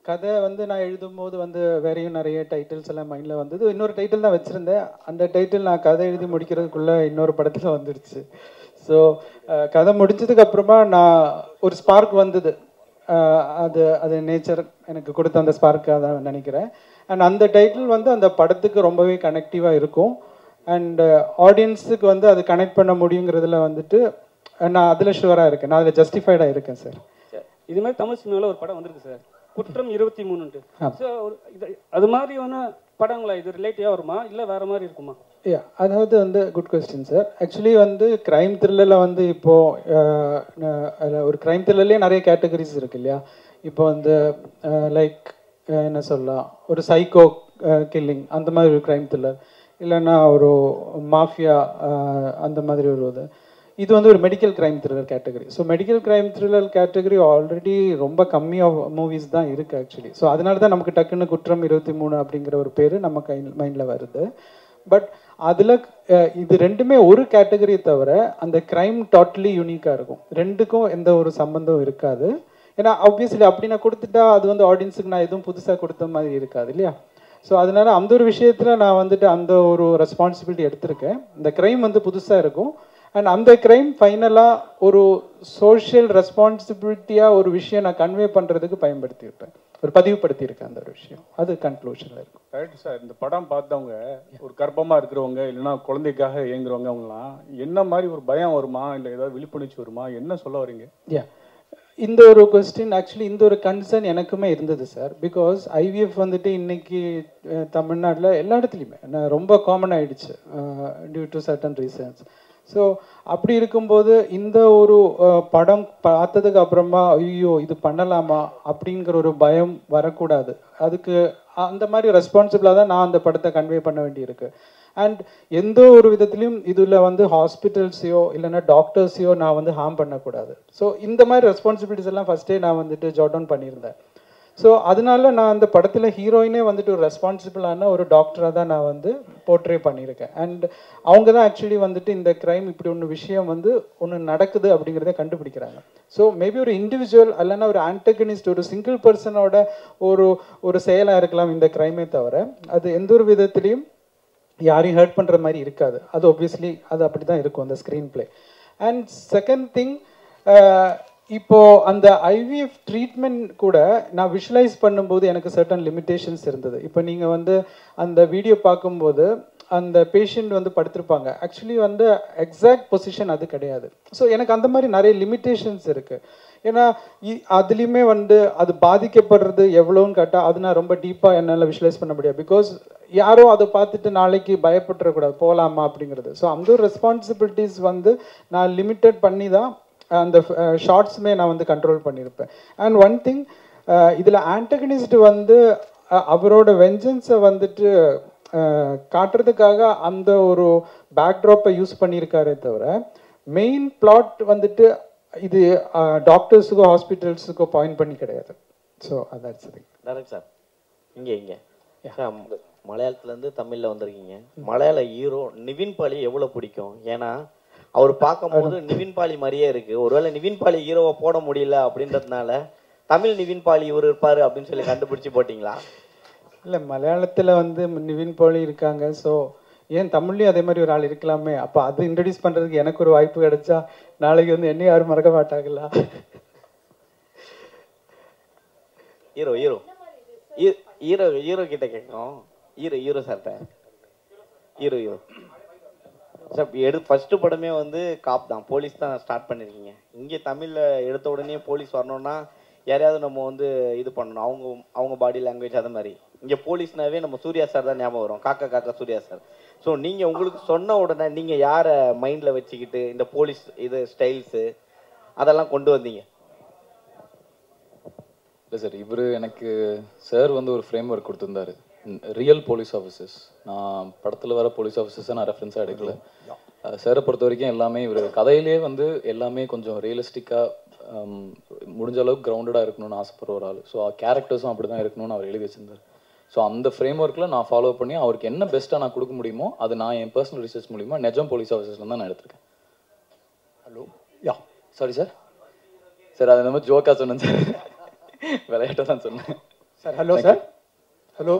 கதை வந்து நான் எழுதும் போது வந்து வேறையும் நிறைய டைட்டில்ஸ் எல்லாம் மைண்டில் வந்தது. இன்னொரு டைட்டில் தான் வச்சுருந்தேன். அந்த டைட்டில் நான் கதை எழுதி முடிக்கிறதுக்குள்ளே இன்னொரு படத்தில் வந்துடுச்சு. ஸோ கதை முடிஞ்சதுக்கு அப்புறமா நான் ஒரு ஸ்பார்க் வந்தது. அது நேச்சர் எனக்கு கொடுத்த அந்த ஸ்பார்க்காக தான் நினைக்கிறேன். அண்ட் அந்த டைட்டில் வந்து அந்த படத்துக்கு ரொம்பவே கனெக்டிவாக இருக்கும். அண்ட் ஆடியன்ஸுக்கு வந்து அது கனெக்ட் பண்ண முடியுங்கிறதுல வந்துட்டு நான் அதில் ஷுவராக இருக்கேன். நான் அதில் ஜஸ்டிஃபைடாக இருக்கேன் சார். இது மாதிரி தமிழ் சினிமாவில் ஒரு படம் வந்திருக்கு சார், குற்றம் 23. ஸோ அது மாதிரியான படங்களா இது ரிலேட்டிவாக வருமா இல்லை வேறு மாதிரி இருக்குமா? அதாவது வந்து குட் கொஸ்டின் சார். ஆக்சுவலி வந்து கிரைம் த்ரில்லரில் வந்து இப்போது ஒரு கிரைம் த்ரில்லர்லேயே நிறைய கேட்டகரிஸ் இருக்கு இல்லையா? இப்போ வந்து லைக் என்ன சொல்லலாம், ஒரு சைக்கோ கில்லிங் அந்த மாதிரி ஒரு கிரைம் த்ரில்லர், இல்லைன்னா ஒரு மாஃபியா அந்த மாதிரி ஒரு இது வந்து ஒரு medical crime thriller category. So medical crime thriller category already ரொம்ப கம்மியாக மூவிஸ் தான் இருக்குது ஆக்சுவலி. ஸோ அதனால தான் நமக்கு டக்குன்னு குற்றம் 23 அப்படிங்கிற ஒரு பேர் நம்ம மைண்டில் வருது. பட் அதில் இது ரெண்டுமே ஒரு கேட்டகரியை தவிர அந்த கிரைம் டோட்டலி யூனிக்காக இருக்கும். ரெண்டுக்கும் எந்த ஒரு சம்மந்தம் இருக்காது. ஏன்னா ஆப்வியஸ்லி அப்படி நான் கொடுத்துட்டா அது வந்து ஆடியன்ஸுக்கு நான் எதுவும் புதுசாக கொடுத்த மாதிரி இருக்காது இல்லையா? ஸோ அதனால அந்த ஒரு விஷயத்தில் நான் வந்துட்டு அந்த ஒரு ரெஸ்பான்சிபிலிட்டி எடுத்திருக்கேன். இந்த கிரைம் வந்து புதுசாக இருக்கும். அண்ட் அந்த கிரைம் ஃபைனலாக ஒரு சோஷியல் ரெஸ்பான்சிபிலிட்டியாக ஒரு விஷயம் நான் கன்வே பண்ணுறதுக்கு பயன்படுத்தியிருப்பேன், ஒரு பதிவுபடுத்தியிருக்கேன் அந்த ஒரு விஷயம். அது கன்க்ளூஷனில் இருக்கும். Right sir. இந்த படம் பார்த்தவங்க ஒரு கர்ப்பமாக இருக்கிறவங்க இல்லைன்னா குழந்தைக்காக இயங்குறவங்க அவங்களாம் என்ன மாதிரி ஒரு பயம் வருமா, இல்லை ஏதாவது விழிப்புணர்ச்சி வருமா, என்ன சொல்ல வரீங்க? இந்த ஒரு கொஸ்டின் ஆக்சுவலி இந்த ஒரு கன்சர்ன் எனக்குமே இருந்தது சார். பிகாஸ் ஐவிஎஃப் வந்துட்டு இன்னைக்கு தமிழ்நாட்டில் எல்லா இடத்துலையுமே ரொம்ப காமன் ஆகிடுச்சு due to certain reasons. So அப்படி இருக்கும்போது இந்த ஒரு படம் பார்த்ததுக்கு அப்புறமா ஐயோ இது பண்ணலாமா அப்படிங்கிற ஒரு பயம் வரக்கூடாது. அதுக்கு அந்த மாதிரி ரெஸ்பான்சிபிளாக தான் நான் அந்த படத்தை கன்வே பண்ண வேண்டியிருக்கு. அண்ட் எந்த ஒரு விதத்துலையும் இதில் வந்து ஹாஸ்பிட்டல்ஸையோ இல்லைன்னா டாக்டர்ஸையோ நான் வந்து ஹார்ம் பண்ணக்கூடாது. ஸோ இந்த மாதிரி ரெஸ்பான்சிபிலிட்டிஸ் எல்லாம் ஃபஸ்ட்டே நான் வந்துட்டு ஜாட் டவுன் பண்ணியிருந்தேன். ஸோ அதனால நான் அந்த படத்தில் ஹீரோயினே வந்துட்டு ஒரு ரெஸ்பான்சிபிளான ஒரு டாக்டராக தான் நான் வந்து போர்ட்ரே பண்ணியிருக்கேன். அண்ட் அவங்க தான் ஆக்சுவலி வந்துட்டு இந்த க்ரைம் இப்படி ஒன்று விஷயம் வந்து ஒன்று நடக்குது அப்படிங்கிறத கண்டுபிடிக்கிறாங்க. ஸோ மேபி ஒரு இண்டிவிஜுவல் இல்லைன்னா ஒரு ஆன்டகனிஸ்ட் ஒரு சிங்கிள் பர்சனோட ஒரு செயலாக இருக்கலாம் இந்த க்ரைமே தவிர அது எந்த ஒரு விதத்துலையும் யாரையும் ஹர்ட் பண்ணுற மாதிரி இருக்காது. அது ஒப்வியஸ்லி அது அப்படி தான் இருக்கும் அந்த screen play. And second thing, இப்போ அந்த ஐவிஎஃப் ட்ரீட்மெண்ட் கூட நான் விஷுவலைஸ் பண்ணும்போது எனக்கு சர்டன் லிமிட்டேஷன்ஸ் இருந்தது. இப்போ நீங்கள் வந்து அந்த வீடியோ பார்க்கும்போது அந்த பேஷண்ட் வந்து படுத்திருப்பாங்க, ஆக்சுவலி வந்து எக்ஸாக்ட் பொசிஷன் அது கிடையாது. ஸோ எனக்கு அந்த மாதிரி நிறைய லிமிட்டேஷன்ஸ் இருக்குது. ஏன்னா அதுலேயுமே வந்து அது பாதிக்கப்படுறது எவ்வளோன்னு கேட்டால் அது நான் ரொம்ப டீப்பாக என்னால் விஷுவலைஸ் பண்ண முடியாது. பிகாஸ் யாரோ அதை பார்த்துட்டு நாளைக்கு பயப்பட்டுறக்கூடாது போகலாமா அப்படிங்கிறது. ஸோ அந்த ஒரு ரெஸ்பான்சிபிலிட்டிஸ் வந்து நான் லிமிட்டட் பண்ணி தான் அந்த ஷார்ட்ஸுமே நான் வந்து கண்ட்ரோல் பண்ணியிருப்பேன். அண்ட் ஒன் திங், இதில் ஆன்டகனிஸ்ட் வந்து அவரோட வெஞ்சன்ஸை வந்துட்டு காட்டுறதுக்காக அந்த ஒரு பேக்ட்ராப்பை யூஸ் பண்ணியிருக்காரே தவிர மெயின் பிளாட் வந்துட்டு இது டாக்டர்ஸுக்கோ ஹாஸ்பிட்டல்ஸுக்கோ பாயிண்ட் பண்ணி கிடையாது. ஸோ அதான் சரி. டேரக்ட் சார், இங்கே மலையாளத்துலேருந்து தமிழில் வந்திருக்கீங்க. மலையாள ஹீரோ நிவின் பாலி எவ்வளோ பிடிக்கும்? ஏன்னா அவர் பார்க்கும்போது நிவின் பாலி மாதிரியே இருக்கு. ஒருவேளை நிவின் பாலி ஹீரோவை போட முடியல அப்படின்றதுனால தமிழ் நிவின் பாலி இவர் இருப்பாரு அப்படின்னு சொல்லி கண்டுபிடிச்சு போட்டிங்களா? இல்லை, மலையாளத்தில் வந்து நிவின் பாலி இருக்காங்க. ஸோ ஏன் தமிழ்லையும் அதே மாதிரி ஒரு ஆள் இருக்கலாமே. அப்போ அது இன்ட்ரடியூஸ் பண்ணுறதுக்கு எனக்கு ஒரு வாய்ப்பு கிடைச்சா நாளைக்கு வந்து என்ன யாரும் மறக்க மாட்டாங்களா? ஹீரோ ஹீரோ ஹீரோ ஹீரோ கிட்ட கேட்குறோம். ஹீரோ சார்ட்ட ஹீரோ சார் ஃபர்ஸ்ட் படமே வந்து காப் தான், போலீஸ் தான் ஸ்டார்ட் பண்ணியிருக்கீங்க. இங்கே தமிழில் எடுத்த உடனே போலீஸ் வரணும்னா யாரையாவது நம்ம வந்து இது பண்ணணும், அவங்க பாடி லாங்குவேஜ் அது மாதிரி. இங்கே போலீஸ்னாவே நம்ம சூர்யா சார் தான் ஞாபகம் வரும், காக்கா சூர்யா சார். ஸோ நீங்கள் உங்களுக்கு சொன்ன உடனே நீங்கள் யாரை மைண்டில் வச்சுக்கிட்டு இந்த போலீஸ் இது ஸ்டைல்ஸு அதெல்லாம் கொண்டு வந்தீங்க? இல்லை சார், இவர் எனக்கு சார் வந்து ஒரு ஃப்ரேம் ஒர்க் கொடுத்துருந்தாரு, ரியல் போலீஸ் ஆஃபீஸர்ஸ். நான் படத்தில் வர போலீஸ் ஆஃபீஸர்ஸை நான் ரெஃபரன்ஸாக எடுக்கல. சாரை பொறுத்த வரைக்கும் எல்லாமே இவர் கதையிலே வந்து எல்லாமே கொஞ்சம் ரியலிஸ்டிக்காக முடிஞ்ச அளவுக்கு கிரவுண்டடாக இருக்கணும்னு ஆசைப்படுற ஒரு ஆள். ஸோ கேரக்டர்ஸும் அப்படி தான் இருக்கணும்னு அவர் எழுதி வச்சிருந்தார். ஸோ அந்த ஃப்ரேம் ஒர்க்கில் நான் ஃபாலோ பண்ணி அவருக்கு என்ன பெஸ்ட்டாக நான் கொடுக்க முடியுமோ அது நான் என் பர்சனல் ரிசர்ச் மூலிமா நிஜம் போலீஸ் ஆஃபீஸர்ஸ் தான் நான் எடுத்திருக்கேன். ஹலோ, சாரி சார், சார் அது நம்ம ஜோக்காக சொன்னேன் சார், விளையாட்டாக தான் சொன்னேன் sir. Hello sir, hello.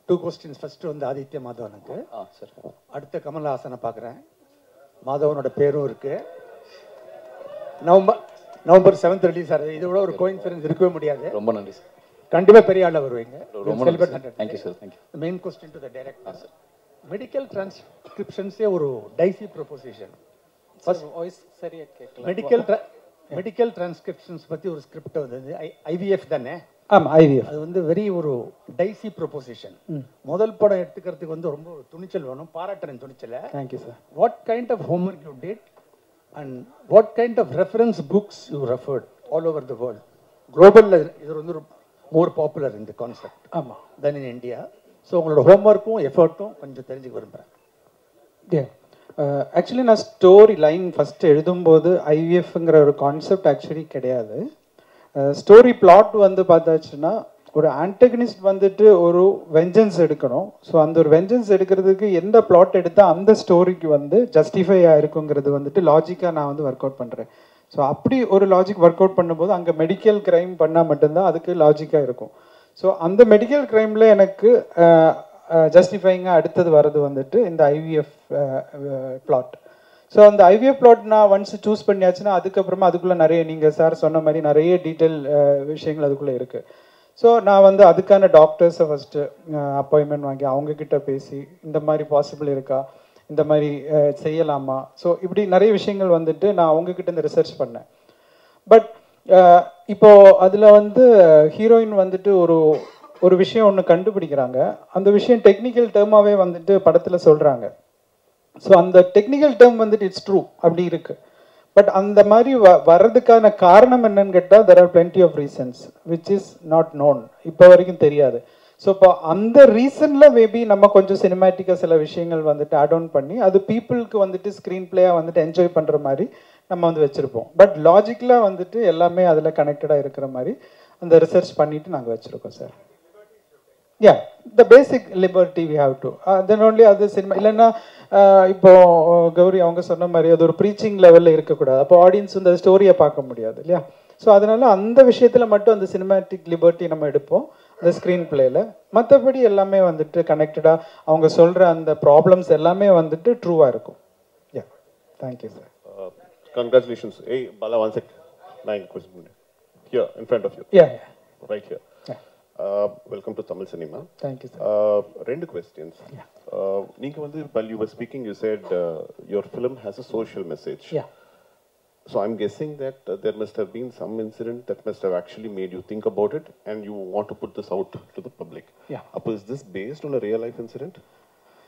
2 questions. First வந்து ஆதித்ய மாதவனுக்கு. சார். அடுத்த கமல்ஹாசனை பார்க்குறேன். மாதவனோட பேரும் இருக்கு. நவம்பர் 7th ரிலீஸ் ஆகுது. இதை விட ஒரு கோயின்சிடன்ஸ் இருக்கவே முடியாது. ரொம்ப நன்றி சார். கண்டிப்பாக பெரிய ஆளாக வருவீங்க. ரொம்ப நன்றி sir. Thank you sir. Thank you. Main question to the director sir. Medical டிரான்ஸ்கிரிப்ஷன்ஸே ஒரு டைசி ப்ரொபோசிஷன். ஃபர்ஸ்ட் வாய்ஸ் சரியா கேட்கல. மெடிக்கல் டிரான்ஸ்கிரிப்ஷன்ஸ் பற்றி ஒரு ஸ்கிரிப்ட் வந்தது. ஐவிஎஃப் தானே? ஆமாம், ஐவிஎஃப். அது வந்து வெரி ஒரு டைசி ப்ரொபோசிஷன். முதல் படம் எடுத்துக்கிறதுக்கு வந்து ரொம்ப துணிச்சல் வேணும். பாராட்டுறேன் துணிச்சலை. Thank you sir. What kind of homework you did and what kind of reference books you referred all over the world? குளோபலில் இது வந்து மோர் பாப்புலர் இந்த கான்செப்ட். ஆமாம், தென் இன் இந்தியா. ஸோ உங்களோட ஹோம்ஒர்க்கும் எஃபர்ட்டும் கொஞ்சம் தெரிஞ்சுக்க விரும்புகிறேன். ஆக்சுவலி நான் ஸ்டோரி லைன் ஃபஸ்ட்டு எழுதும்போது ஐவிஎஃப்ங்கிற ஒரு கான்செப்ட் ஆக்சுவலி கிடையாது. ஸ்டோரி பிளாட் வந்து பார்த்தாச்சுன்னா ஒரு ஆன்டகனிஸ்ட் வந்துட்டு ஒரு வெஞ்சன்ஸ் எடுக்கணும். ஸோ அந்த ஒரு வெஞ்சன்ஸ் எடுக்கிறதுக்கு எந்த பிளாட் எடுத்தால் அந்த ஸ்டோரிக்கு வந்து ஜஸ்டிஃபை ஆயிருக்குங்கிறது வந்துட்டு லாஜிக்காக நான் வந்து ஒர்க் அவுட் பண்ணுறேன். ஸோ அப்படி ஒரு லாஜிக் ஒர்க் அவுட் பண்ணும்போது அங்கே மெடிக்கல் க்ரைம் பண்ணால் மட்டும்தான் அதுக்கு லாஜிக்காக இருக்கும். ஸோ அந்த மெடிக்கல் க்ரைமில் எனக்கு ஜஸ்டிஃபைங்காக அடுத்தது வர்றது வந்துட்டு இந்த ஐவிஎஃப் பிளாட். ஸோ அந்த ஐவிஎஃப் பிளாட் நான் ஒன்ஸ் சூஸ் பண்ணியாச்சுன்னா அதுக்கப்புறமா அதுக்குள்ளே நிறைய நீங்கள் சார் சொன்ன மாதிரி நிறைய டீட்டெயில் விஷயங்கள் அதுக்குள்ளே இருக்குது. ஸோ நான் வந்து அதுக்கான டாக்டர்ஸை ஃபஸ்ட்டு அப்பாயின்மெண்ட் வாங்கி அவங்கக்கிட்ட பேசி இந்த மாதிரி பாசிபிள் இருக்கா, இந்த மாதிரி செய்யலாமா, ஸோ இப்படி நிறைய விஷயங்கள் வந்துட்டு நான் அவங்கக்கிட்ட இந்த ரிசர்ச் பண்ணேன். பட் இப்போது அதில் வந்து ஹீரோயின் வந்துட்டு ஒரு விஷயம் ஒன்று கண்டுபிடிக்கிறாங்க. அந்த விஷயம் டெக்னிக்கல் டேர்மாகவே வந்துட்டு படத்தில் சொல்கிறாங்க. ஸோ அந்த டெக்னிக்கல் டேர்ம் வந்துட்டு இட்ஸ் ட்ரூ அப்படி இருக்கு. பட் அந்த மாதிரி வர்றதுக்கான காரணம் என்னன்னு கேட்டால் there are plenty of reasons which is not known, இப்போ வரைக்கும் தெரியாது. ஸோ இப்போ அந்த ரீசனில் மேபி நம்ம கொஞ்சம் சினிமேட்டிக்காக சில விஷயங்கள் வந்துட்டு ஆட் ஆன் பண்ணி அது பீப்புளுக்கு வந்துட்டு ஸ்க்ரீன் பிளேயாக வந்துட்டு என்ஜாய் பண்ணுற மாதிரி நம்ம வந்து வச்சுருப்போம். பட் லாஜிக்கலாக வந்துட்டு எல்லாமே அதில் கனெக்டடாக இருக்கிற மாதிரி அந்த ரிசர்ச் பண்ணிட்டு நாங்கள் வச்சுருக்கோம் sir. Ya the basic liberty we have to then only அது சினிமா. இல்லைன்னா இப்போ கௌரி அவங்க சொன்ன மாதிரி அது ஒரு ப்ரீச்சிங் லெவலில் இருக்கக்கூடாது, அப்போ ஆடியன்ஸ் வந்து அந்த ஸ்டோரியை பார்க்க முடியாது இல்லையா. ஸோ அதனால அந்த விஷயத்தில் மட்டும் அந்த சினிமேட்டிக் லிபர்ட்டி நம்ம எடுப்போம் அந்த ஸ்க்ரீன் பிளேயில். மற்றபடி எல்லாமே வந்துட்டு கனெக்டடாக அவங்க சொல்கிற அந்த ப்ராப்ளம்ஸ் எல்லாமே வந்துட்டு ட்ரூவாக இருக்கும். Yeah thank you sir. Congratulations. Hey, Bala, one sec. Nine questions. Here, in front of you. Yeah. Right here. Yeah. Welcome to Tamil Cinema. Thank you, sir. Two questions. Yeah. While you were speaking, you said your film has a social message. Yeah. So I'm guessing that there must have been some incident that must have actually made you think about it and you want to put this out to the public. Yeah. Is this based on a real life incident?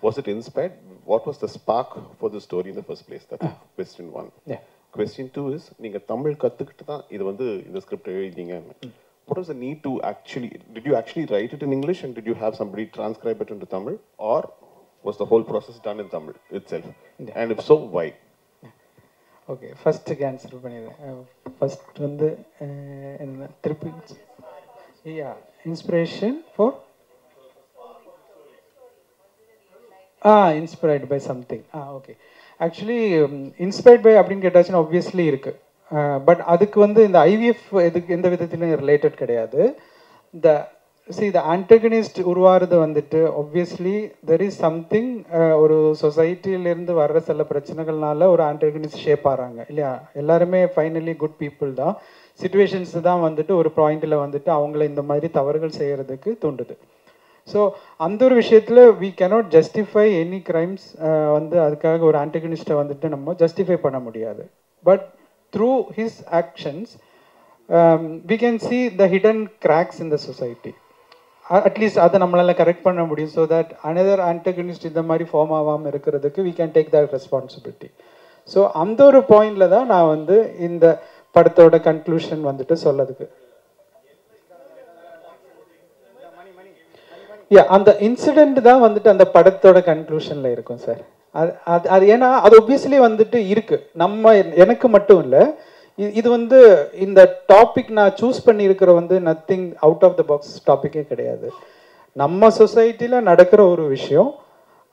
Was it inspired? What was the spark for the story in the first place? That's question one. Yeah. Question two is, நீங்க தமிழ் கத்துக்கிட்டு தான் இது வந்து இந்த script எழுதிங்க. What was the need to did you actually write it in English and did you have somebody transcribe it into Tamil, or was the whole process done in Tamil itself? Yeah. And if so, why? Okay, ஃபர்ஸ்ட்டுக்கு answer பண்ணிடுறேன். First வந்து என்ன திருப்பி inspiration for inspired by something. Okay, actually inspired by அப்படின்னு கேட்டாச்சுன்னா obviously இருக்குது. But அதுக்கு வந்து இந்த ஐவிஎஃப் இதுக்கு எந்த விதத்திலும் ரிலேட்டட் கிடையாது. த ஆன்டகனிஸ்ட் உருவாகிறது வந்துட்டு ஆப்வியஸ்லி தெர் இஸ் சம்திங், ஒரு சொசைட்டிலேருந்து வர்ற சில பிரச்சனைகள்னால ஒரு ஆன்டகனிஸ்ட் ஷேப் ஆகிறாங்க இல்லையா. எல்லாருமே ஃபைனலி குட் பீப்புள் தான். சிச்சுவேஷன்ஸ் தான் வந்துட்டு ஒரு பாயிண்டில் வந்துட்டு அவங்கள இந்த மாதிரி தவறுகள் செய்கிறதுக்கு தூண்டுது. ஸோ அந்த ஒரு விஷயத்தில் we cannot justify any crimes. வந்து அதுக்காக ஒரு ஆன்டகனிஸ்ட்டை வந்துட்டு நம்ம ஜஸ்டிஃபை பண்ண முடியாது. But through his actions we can see the hidden cracks in the society. At least அதை நம்மளால் கரெக்ட் பண்ண முடியும். ஸோ தட் அனதர் ஆன்டகனிஸ்ட் இந்த மாதிரி ஃபார்ம் ஆகாமல் இருக்கிறதுக்கு we can take that responsibility. So அந்த ஒரு பாயிண்டில் தான் நான் வந்து இந்த படத்தோட கன்க்ளூஷன் வந்துட்டு சொல்லதுக்கு அந்த இன்சிடென்ட் தான் வந்துட்டு அந்த படத்தோட கன்க்ளூஷன்ல இருக்கும் சார். அது ஏன்னா அது ஒப்வியஸ்லி வந்துட்டு இருக்கு. எனக்கு மட்டும் இல்லை, இது வந்து இந்த டாபிக் நான் சூஸ் பண்ணியிருக்கிற வந்து nothing out of the box டாப்பிக்கே கிடையாது. நம்ம சொசைட்டியில் நடக்கிற ஒரு விஷயம்,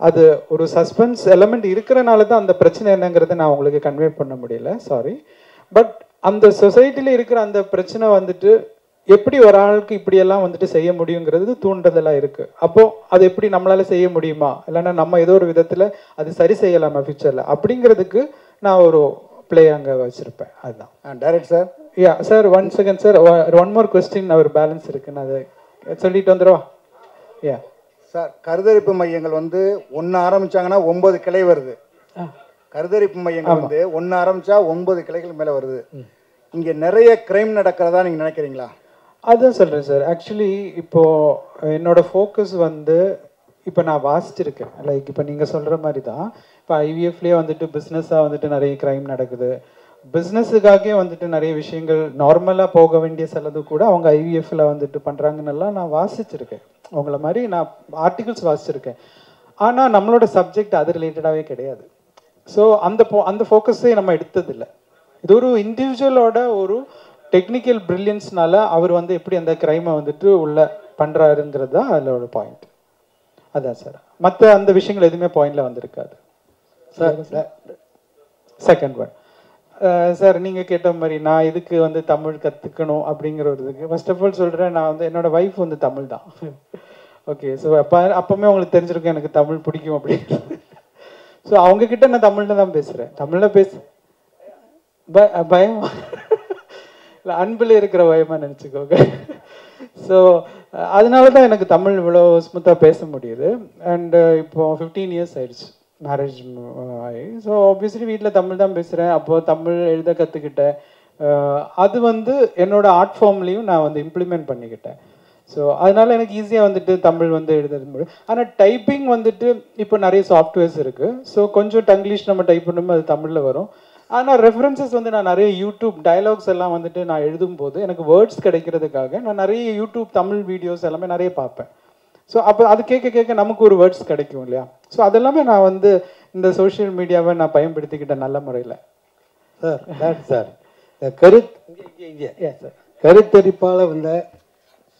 அது ஒரு சஸ்பென்ஸ் எலமெண்ட் இருக்கிறனால தான் அந்த பிரச்சனை என்னங்கிறத நான் உங்களுக்கு கன்வே பண்ண முடியல, சாரி. பட் அந்த சொசைட்டியில் இருக்கிற அந்த பிரச்சனை வந்துட்டு எப்படி ஒரு ஆளுக்கு இப்படியெல்லாம் வந்துட்டு செய்ய முடியுங்கிறது தூண்டுதலாக இருக்குது. அப்போது அது எப்படி நம்மளால் செய்ய முடியுமா, இல்லைன்னா நம்ம ஏதோ ஒரு விதத்தில் அது சரி செய்யலாமா ஃபியூச்சரில், அப்படிங்கிறதுக்கு நான் ஒரு பிளே அங்கே வச்சுருப்பேன். அதுதான் direct sir. Yeah sir, 1 second sir, one more question அவர் பேலன்ஸ் இருக்குன்னு அதை சொல்லிட்டு வந்துடுவா. யா சார், கருதரிப்பு மையங்கள் வந்து 1 ஆரம்பிச்சாங்கன்னா 9 கிளை வருது. கருதரிப்பு மையங்கள் வந்து 1 ஆரம்பிச்சா 9 கிளைகள் மேலே வருது. இங்கே நிறைய கிரைம் நடக்கிறதா நீங்கள் நினைக்கிறீங்களா? அதுதான் சொல்கிறேன் சார். ஆக்சுவலி இப்போது என்னோட ஃபோக்கஸ் வந்து இப்போ நான் வாசிச்சிருக்கேன். லைக் இப்போ நீங்கள் சொல்கிற மாதிரி தான் இப்போ ஐவிஎஃப்லேயே வந்துட்டு பிஸ்னஸாக வந்துட்டு நிறைய க்ரைம் நடக்குது. பிஸ்னஸுக்காகவே வந்துட்டு நிறைய விஷயங்கள் நார்மலாக போக வேண்டிய சிலது கூட அவங்க ஐவிஎஃப்ல வந்துட்டு பண்ணுறாங்கன்னெல்லாம் நான் வாசிச்சிருக்கேன். அவங்கள மாதிரி நான் ஆர்டிகல்ஸ் வாசிச்சிருக்கேன். ஆனால் நம்மளோட சப்ஜெக்ட் அது ரிலேட்டடாகவே கிடையாது. ஸோ அந்த ஃபோக்கஸே நம்ம எடுத்ததில்லை. இது ஒரு இண்டிவிஜுவலோட ஒரு டெக்னிக்கல் பிரில்லியன்ஸ்னால அவர் வந்து எப்படி அந்த கிரைமை வந்துட்டு உள்ள பண்ணுறாருங்கிறது தான் அதில் ஒரு பாயிண்ட். அதான் சார், மற்ற அந்த விஷயங்கள் எதுவுமே பாயிண்டில் வந்திருக்காது சார். செகண்ட் ஒன் சார், நீங்கள் கேட்ட மாதிரி நான் இதுக்கு வந்து தமிழ் கற்றுக்கணும் அப்படிங்கிற ஒரு இதுக்கு ஃபர்ஸ்ட் ஆஃப் ஆல் சொல்கிறேன், நான் வந்து என்னோடய ஒய்ஃப் வந்து தமிழ் தான். ஓகே, ஸோ அப்போவுமே உங்களுக்கு தெரிஞ்சிருக்கும் எனக்கு தமிழ் பிடிக்கும் அப்படிங்கிறது. ஸோ அவங்கக்கிட்ட நான் தமிழில் தான் பேசுகிறேன். தமிழில் பயம் இல்லை, அன்பில் இருக்கிற பயமாக நினச்சிக்கோங்க. ஸோ அதனால தான் எனக்கு தமிழ் இவ்வளோ ஸ்மூத்தாக பேச முடியுது. அண்டு இப்போ 15 இயர்ஸ் ஆயிடுச்சு மேரேஜ் ஆகி. ஸோ ஆப்வியஸ்லி வீட்டில் தமிழ் தான் பேசுகிறேன். அப்போது தமிழ் எழுத கற்றுக்கிட்டேன். அது வந்து என்னோட ஆர்ட் ஃபார்ம்லேயும் நான் வந்து இம்ப்ளிமெண்ட் பண்ணிக்கிட்டேன். ஸோ அதனால எனக்கு ஈஸியாக வந்துட்டு தமிழ் வந்து எழுத முடியும். ஆனால் டைப்பிங் வந்துட்டு இப்போ நிறைய சாஃப்ட்வேர்ஸ் இருக்குது. ஸோ கொஞ்சம் டங்கிலீஷ் நம்ம டைப் பண்ணும்போது அது தமிழில் வரும். ஆனால் ரெஃபரன்சஸ் வந்து நான் நிறைய யூடியூப் டயலாக்ஸ் எல்லாம் வந்துட்டு நான் எழுதும்போது எனக்கு வேர்ட்ஸ் கிடைக்கிறதுக்காக நான் நிறைய யூடியூப் தமிழ் வீடியோஸ் எல்லாமே நிறைய பார்ப்பேன். ஸோ அப்போ அது கேட்க கேட்க நமக்கு ஒரு வேர்ட்ஸ் கிடைக்கும் இல்லையா? ஸோ அதெல்லாமே நான் வந்து இந்த சோஷியல் மீடியாவை நான் பயன்படுத்திக்கிட்டேன் நல்ல முறையில். சார் கருத்தரிப்பால் வந்த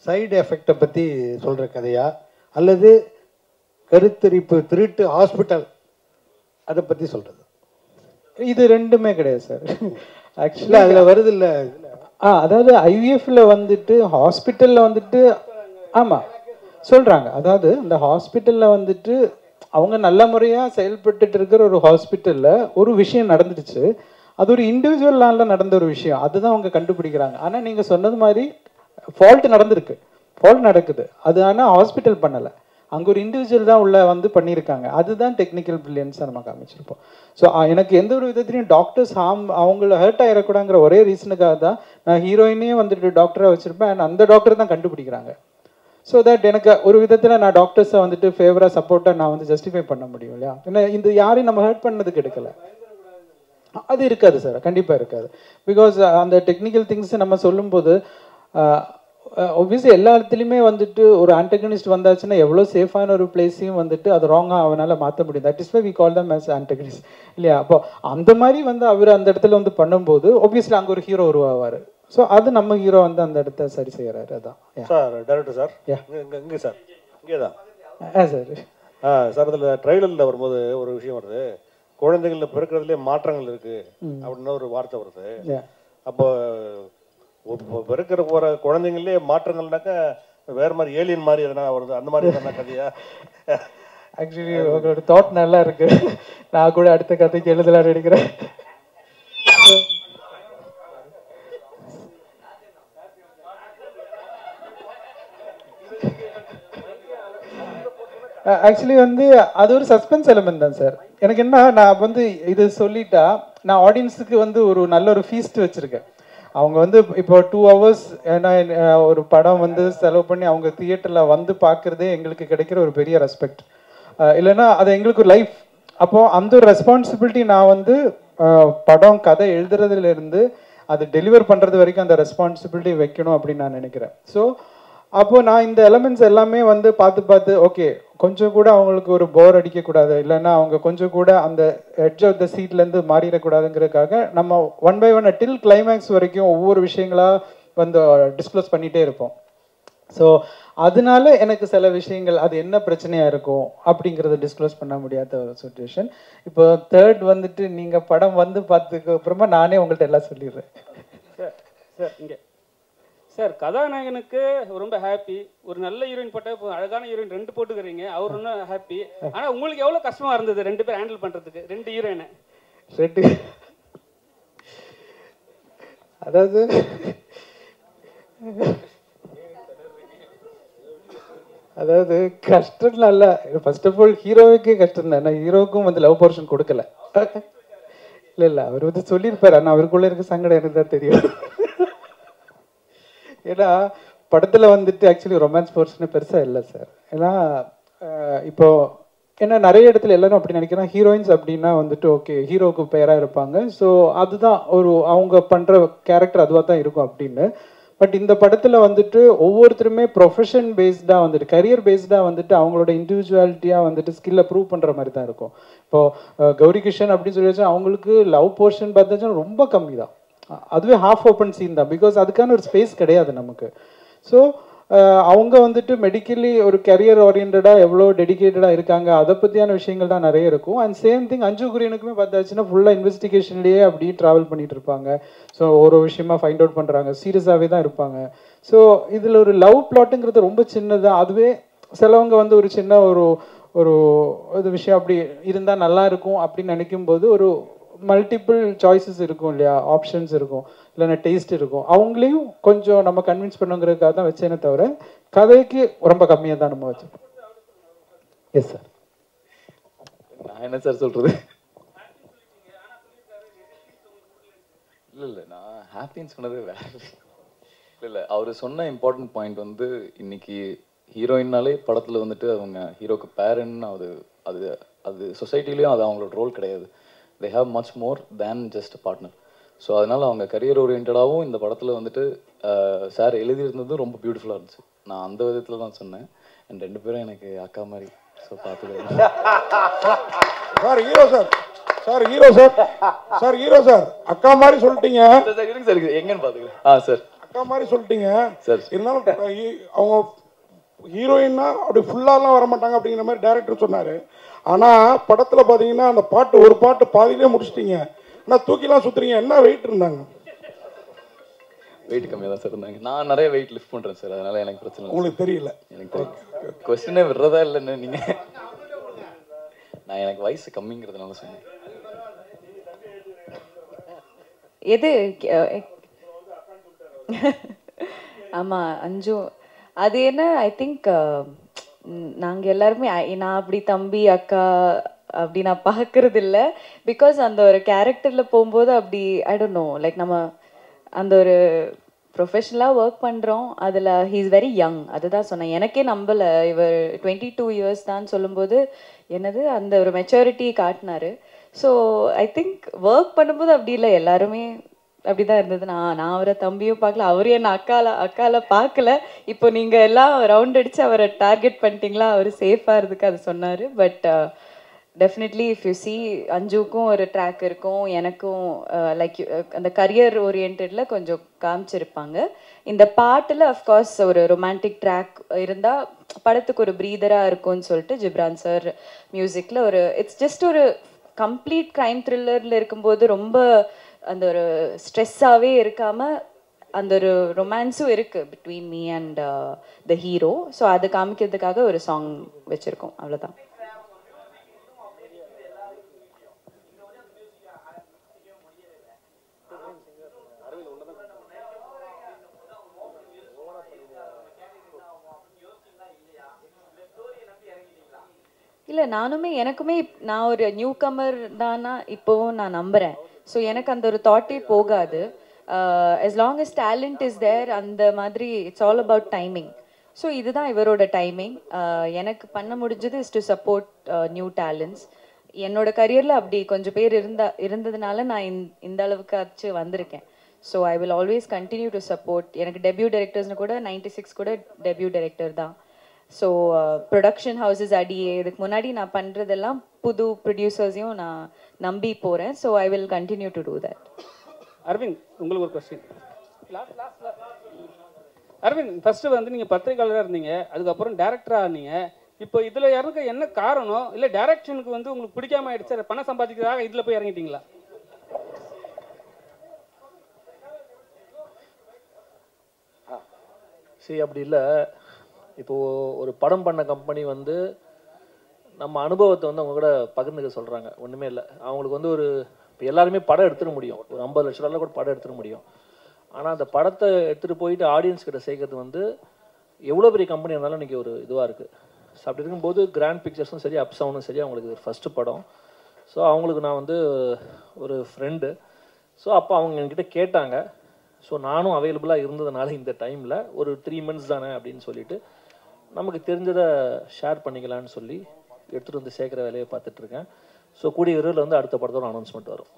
சைடு எஃபெக்டை பற்றி சொல்கிற கதையா அல்லது கருத்தரிப்பு திருட்டு ஹாஸ்பிட்டல் அதை பற்றி சொல்கிறது? இது ரெண்டுமே கிடையாது சார். ஆக்சுவலி அதில் வருது இல்லை. அதாவது ஐவிஎஃப்ல வந்துட்டு ஹாஸ்பிட்டலில் வந்துட்டு ஆமாம் சொல்கிறாங்க. அதாவது இந்த ஹாஸ்பிட்டலில் வந்துட்டு அவங்க நல்ல முறையாக செயல்பட்டுட்டு இருக்கிற ஒரு ஹாஸ்பிட்டலில் ஒரு விஷயம் நடந்துடுச்சு. அது ஒரு இண்டிவிஜுவலால நடந்த ஒரு விஷயம், அதுதான் அவங்க கண்டுபிடிக்கிறாங்க. ஆனால் நீங்கள் சொன்னது மாதிரி ஃபால்ட் நடந்திருக்கு, ஃபால்ட் நடக்குது. அது ஆனால் ஹாஸ்பிட்டல் பண்ணலை, அங்கே ஒரு இண்டிவிஜுவல் தான் உள்ள வந்து பண்ணியிருக்காங்க. அதுதான் டெக்னிக்கல் பிரில்லியன்ஸாக நம்ம காமிச்சிருப்போம். ஸோ எனக்கு எந்த ஒரு விதத்துலையும் டாக்டர்ஸ் அவங்கள ஹர்ட் ஆகிடக்கூடாங்கிற ஒரே ரீசனுக்காக தான் நான் ஹீரோயினே வந்துட்டு டாக்டராக வச்சுருப்பேன். அண்ட் அந்த டாக்டர் தான் கண்டுபிடிக்கிறாங்க. ஸோ தட் எனக்கு ஒரு விதத்தில் நான் டாக்டர்ஸை வந்துட்டு ஃபேவராக சப்போர்ட்டாக நான் வந்து ஜஸ்டிஃபை பண்ண முடியும் இல்லையா? ஏன்னா இந்த யாரையும் நம்ம ஹர்ட் பண்ணதுக்கு எடுக்கலை. அது இருக்காது சார், கண்டிப்பாக இருக்காது. பிகாஸ் அந்த டெக்னிக்கல் திங்ஸ் நம்ம சொல்லும்போது ஒப்வியஸ்லி எல்லா இடத்துலையுமே வந்துட்டு ஒரு ஆன்டகனிஸ்ட் வந்தாச்சுன்னா எவ்வளோ சேஃபான ஒரு பிளேஸையும் வந்துட்டு அது ராங்காக அவனால் மாற்ற முடியும். That is why we call them as antagonist இல்லையா? அப்போ அந்த மாதிரி வந்து அவர் அந்த இடத்துல வந்து பண்ணும்போது ஒப்வியஸ்லி அங்கே ஒரு ஹீரோ உருவாவார். ஸோ அது நம்ம ஹீரோ வந்து அந்த இடத்த சரி செய்கிறாரு. அதான் சார் டேரக்டர் சார். இங்கே சார் இங்கே தான் சார். சார் அதில் ட்ரைலரில் வரும்போது ஒரு விஷயம் வருது, குழந்தைகளில் பிறக்கிறதுலே மாற்றங்கள் இருக்கு அப்படின்னு ஒரு வார்த்தை வருது. அப்போ பிறக்கிற போகிற குழந்தைங்களே மாற்றங்கள்னாக்கா வேற மாதிரி ஏலியன் மாதிரி எதனா வருது, அந்த மாதிரி எதனா கதையா? ஆக்சுவலி உங்களோட தாட் நல்லா இருக்கு, நான் கூட அடுத்த கதைக்கு எழுதலாம் நினைக்கிறேன். ஆக்சுவலி வந்து அது ஒரு சஸ்பென்ஸ் எலிமெண்ட் தான் சார். எனக்கு என்ன, நான் வந்து இது சொல்லிட்டா நான் ஆடியன்ஸுக்கு வந்து ஒரு நல்ல ஒரு ஃபீஸ்ட் வச்சுருக்கேன். அவங்க வந்து இப்போ 2 hours ஏன்னா ஒரு படம் வந்து செலவு பண்ணி அவங்க தியேட்டரில் வந்து பார்க்குறதே எங்களுக்கு கிடைக்கிற ஒரு பெரிய ரெஸ்பெக்ட். இல்லைன்னா அது எங்களுக்கு ஒரு லைஃப். அப்போது அந்த ஒரு ரெஸ்பான்சிபிலிட்டி நான் வந்து படம் கதை எழுதுறதுலேருந்து அது டெலிவர் பண்ணுறது வரைக்கும் அந்த ரெஸ்பான்சிபிலிட்டி வைக்கணும் அப்படின்னு நான் நினைக்கிறேன். ஸோ அப்போது நான் இந்த எலமெண்ட்ஸ் எல்லாமே வந்து பார்த்து ஓகே கொஞ்சம் கூட அவங்களுக்கு ஒரு போர் அடிக்கக்கூடாது, இல்லைன்னா அவங்க கொஞ்சம் கூட அந்த எட்ஜ் ஆஃப் த சீட்லேருந்து மாறிடக்கூடாதுங்கிறதுக்காக நம்ம 1 by 1 டில் கிளைமேக்ஸ் வரைக்கும் ஒவ்வொரு விஷயங்களாக வந்து டிஸ்க்ளோஸ் பண்ணிகிட்டே இருப்போம். ஸோ அதனால எனக்கு சில விஷயங்கள் அது என்ன பிரச்சனையாக இருக்கும் அப்படிங்கிறத டிஸ்க்ளோஸ் பண்ண முடியாத ஒரு சுச்சுவேஷன். இப்போ தேர்ட் வந்துட்டு நீங்கள் படம் வந்து பார்த்ததுக்கு அப்புறமா நானே உங்கள்கிட்ட எல்லாம் சொல்லிடுறேன். சார் இங்கே சார் கதாநாயகனுக்கு ரொம்ப ஹாப்பி, ஒரு நல்ல ஹீரோயின் போட்ட அழகான ஹீரோயின் 2 போட்டுக்கிறீங்க, அவர் இன்னும் ஹாப்பி. ஆனால் உங்களுக்கு எவ்வளோ கஷ்டமாக இருந்தது 2 பேர் ஹேண்டில் பண்ணுறதுக்கு, 2 ஹீரோயினை? அதாவது அதாவது கஷ்டம் இல்லை. ஃபர்ஸ்ட் ஆஃப் ஆல் ஹீரோவுக்கே கஷ்டம் தான். நான் ஹீரோவுக்கும் வந்து லவ் போர்ஷன் கொடுக்கல. இல்லை அவர் வந்து சொல்லியிருப்பார், ஆனால் அவருக்குள்ளே இருக்க சங்கடம் எனக்கு தான் தெரியும். ஏன்னா படத்தில் வந்துட்டு ஆக்சுவலி ரொமான்ஸ் போர்ஷனே பெருசாக இல்லை சார். ஏன்னா இப்போ ஏன்னா நிறைய இடத்துல எல்லாரும் அப்படி நினைக்கிறேன், ஹீரோயின்ஸ் அப்படின்னா வந்துட்டு ஓகே ஹீரோவுக்கு பேராக இருப்பாங்க, ஸோ அதுதான் ஒரு அவங்க பண்ணுற கேரக்டர் அதுவாக தான் இருக்கும் அப்படின்னு. பட் இந்த படத்தில் வந்துட்டு ஒவ்வொருத்தருமே ப்ரொஃபஷன் பேஸ்டாக வந்துட்டு கரியர் பேஸ்டாக வந்துட்டு அவங்களோட இண்டிவிஜுவாலிட்டியாக வந்துட்டு ஸ்கில்லை ப்ரூவ் பண்ணுற மாதிரி தான் இருக்கும். இப்போது கௌரி கிருஷ்ணன் அப்படின்னு சொல்லி வச்சா அவங்களுக்கு லவ் போர்ஷன் பார்த்தாச்சும் ரொம்ப கம்மி தான், அதுவே ஹாஃப் ஓப்பன் சீன் தான். பிகாஸ் அதுக்கான ஒரு ஸ்பேஸ் கிடையாது நமக்கு. ஸோ அவங்க வந்துட்டு மெடிக்கலி ஒரு கரியர் ஓரியன்டாக எவ்வளோ டெடிக்கேட்டடாக இருக்காங்க, அதை பற்றியான விஷயங்கள் தான் நிறைய இருக்கும். அண்ட் சேம் திங் அஞ்சு குரியனுக்குமே பார்த்தாச்சுன்னா ஃபுல்லாக இன்வெஸ்டிகேஷன்லேயே அப்படியே ட்ராவல் பண்ணிட்டு இருப்பாங்க. ஸோ ஒரு விஷயமா ஃபைண்ட் அவுட் பண்ணுறாங்க, சீரியஸாகவே தான் இருப்பாங்க. ஸோ இதில் ஒரு லவ் பிளாட்டுங்கிறது ரொம்ப சின்னதாக, அதுவே சிலவங்க வந்து ஒரு சின்ன ஒரு ஒரு இது விஷயம் அப்படி இருந்தால் நல்லா இருக்கும் அப்படின்னு நினைக்கும்போது ஒரு மல்டிபிள் சாய்ஸஸ் இருக்கும் இல்லையா, ஆப்ஷன்ஸ் இருக்கும், இல்லைன்னா டேஸ்ட் இருக்கும். அவங்களையும் கொஞ்சம் நம்ம கன்வின்ஸ் பண்ணுங்கிறதுக்காக தான் வச்சேனே தவிர கதைக்கு ரொம்ப கம்மியாக தான் நம்ம வச்சோம். Yes sir. நான் என்ன சார் சொல்கிறது? இல்லை நான் ஹாப்பின்னு சொன்னது வேற. இல்லை அவர் சொன்ன இம்பார்ட்டன்ட் பாயிண்ட் வந்து இன்னைக்கு ஹீரோயின்னாலே படத்தில் வந்துட்டு அவங்க ஹீரோக்கு பேரன்னு அது அது சொசைட்டிலையும் அது அவங்களோட ரோல் கிடையாது. They have much more than just partner. So அதனால் அவங்க கரியர் ஓரியன்டாகவும் இந்த படத்தில் வந்துட்டு சார் எழுதியிருந்ததும் ரொம்ப பியூட்டிஃபுல்லாக இருந்துச்சு. நான் அந்த விதத்தில் தான் சொன்னேன். அண்ட் 2 பேரும் எனக்கு அக்கா மாதிரி. ஸோ பார்த்துக்கிறேன் sir. Hero sir sir hero sir sir hero sir அக்கா மாதிரி சொல்லிட்டீங்க சார். எங்கன்னு பார்த்துக்கிறேன். சார் அக்கா மாதிரி சொல்லிட்டீங்க சார். இருந்தாலும் அவங்க ஹீரோயின்னா அப்படி ஃபுல்லாலாம் வர மாட்டாங்க அப்படிங்கிற மாதிரி டைரக்டர் சொன்னார். ஆனால் படத்தில் பார்த்தீங்கன்னா அந்த பாட்டு ஒரு பாட்டு பாதியிலே முடிச்சிட்டிங்க. ஆனால் தூக்கிலாம் சுற்றுறீங்க. என்ன வெயிட் இருந்தாங்க? வெயிட் கம்மியாக தான் சார் இருந்தாங்க. நான் நிறைய வெயிட் லிஃப்ட் பண்ணுறேன் சார். அதனால் எனக்கு பிரச்சனை இல்லை. உங்களுக்கு தெரியல? எனக்கு தெரியும். கொஸ்டினே விடுறதா இல்லைன்னு நீங்கள். நான் எனக்கு வயசு கம்மிங்கிறதுனால சொன்னேன். எது ஆமாம் அஞ்சு அது என்ன ஐ திங்க் நாங்கள் எல்லாருமே நான் அப்படி தம்பி அக்கா அப்படி நான் பார்க்கறது இல்லை. பிகாஸ் அந்த ஒரு கேரக்டரில் போகும்போது அப்படி ஐ டோன்ட் நோ லைக் நம்ம அந்த ஒரு ப்ரொஃபஷனலாக ஒர்க் பண்ணுறோம். அதில் ஹீ இஸ் வெரி யங். அதுதான் சொன்னேன். எனக்கே நம்பலை இவர் 22 years தான் சொல்லும்போது என்னது அந்த ஒரு மெச்சூரிட்டி காட்டினாரு. ஸோ ஐ திங்க் ஒர்க் பண்ணும்போது அப்படி இல்லை, எல்லாருமே அப்படி தான் இருந்தது. நான் அவரை தம்பியும் பார்க்கல, அவரும் என்ன அக்கால பார்க்கல. இப்போ நீங்கள் எல்லாம் ரவுண்ட் அடித்து அவரை டார்கெட் பண்ணிட்டீங்களா, அவர் சேஃபாக இருந்துக்கு அது சொன்னார். But definitely if you see அஞ்சுக்கும் ஒரு ட்ராக் இருக்கும், எனக்கும் லைக் அந்த கரியர் ஓரியன்டில் கொஞ்சம் காமிச்சிருப்பாங்க. இந்த பாட்டில் அஃப்கோர்ஸ் ஒரு ரொமான்டிக் ட்ராக் இருந்தால் படத்துக்கு ஒரு ப்ரீதராக இருக்கும்னு சொல்லிட்டு ஜிப்ரான் சார் மியூசிக்கில் ஒரு இட்ஸ் ஜஸ்ட் ஒரு கம்ப்ளீட் க்ரைம் த்ரில்லரில் இருக்கும்போது ரொம்ப அந்த ஒரு ஸ்ட்ரெஸ்ஸாகவே இருக்காமல் அந்த ஒரு ரொமான்ஸும் இருக்குது between me and the hero. So அது காமிக்கிறதுக்காக ஒரு சாங் வச்சுருக்கோம், அவ்வளோதான். இல்லை எனக்குமே நான் ஒரு நியூ கமர் தானா இப்போவும் நான் நம்புகிறேன். ஸோ எனக்கு அந்த ஒரு தாட்டே போகாது. as long as talent is there அந்த மாதிரி it's all about timing. So இதுதான் இவரோட டைமிங். எனக்கு பண்ண முடிஞ்சது is to support new talents. என்னோட கரியரில் அப்படி கொஞ்சம் பேர் இருந்ததுனால நான் இந்த அளவுக்கு ஆச்சு வந்திருக்கேன். So I will always continue to support. எனக்கு டெபியூ டைரக்டர்ஸ்னு கூட 96 கூட டெபியூ டைரக்டர் தான். ஸோ ப்ரொடக்ஷன் ஹவுசஸ் அடியே இதுக்கு முன்னாடி நான் பண்ணுறதெல்லாம் புது ப்ரொடியூசர்ஸையும் நான் நம்பி போகிறேன். So I will continue to do that. Arvind, உங்களுக்கு ஒரு கொஸ்டின். அரவிந்த், ஃபர்ஸ்ட்டு வந்து நீங்கள் பத்திரிகையாளராக இருந்தீங்க, அதுக்கப்புறம் டேரக்டராக இருந்தீங்க. இப்போ இதில் இறங்க என்ன காரணம்? இல்லை டேரக்ஷனுக்கு வந்து உங்களுக்கு பிடிக்காம ஆயிடுச்சு, பணம் சம்பாதிக்கிறதாக இதில் போய் இறங்கிட்டீங்களா? சரி, அப்படி இல்லை. இப்போது ஒரு படம் பண்ண கம்பெனி வந்து நம்ம அனுபவத்தை வந்து அவங்க கூட பகிர்ந்துக்க சொல்கிறாங்க. ஒன்றுமே இல்லை, அவங்களுக்கு வந்து ஒரு இப்போ எல்லாருமே படம் எடுத்துட முடியும், ஒரு 50 லட்ச ரூபாயில் கூட படம் எடுத்துட முடியும். ஆனால் அந்த படத்தை எடுத்துகிட்டு போயிட்டு ஆடியன்ஸ் கிட்ட சேர்க்கறது வந்து எவ்வளோ பெரிய கம்பெனி இருந்தாலும் இன்றைக்கி ஒரு இதுவாக இருக்குது. ஸோ அப்படி இருக்கும்போது கிராண்ட் பிக்சர்ஸும் சரி, அப்சவுனும் சரி, அவங்களுக்கு ஒரு ஃபஸ்ட்டு படம். ஸோ அவங்களுக்கு நான் வந்து ஒரு ஃப்ரெண்டு. ஸோ அப்போ அவங்க என்கிட்ட கேட்டாங்க. ஸோ நானும் அவைலபிளாக இருந்ததுனால இந்த டைமில் ஒரு 3 months தானே அப்படின்னு சொல்லிட்டு நமக்கு தெரிஞ்சதை ஷேர் பண்ணிக்கலான்னு சொல்லி எடுத்துகிட்டு வந்து சேர்க்குற வேலையை பார்த்துட்ருக்கேன். ஸோ கூடிய விரைவில் வந்து அடுத்த படத்தோட அனௌன்ஸ்மெண்ட் வரும்.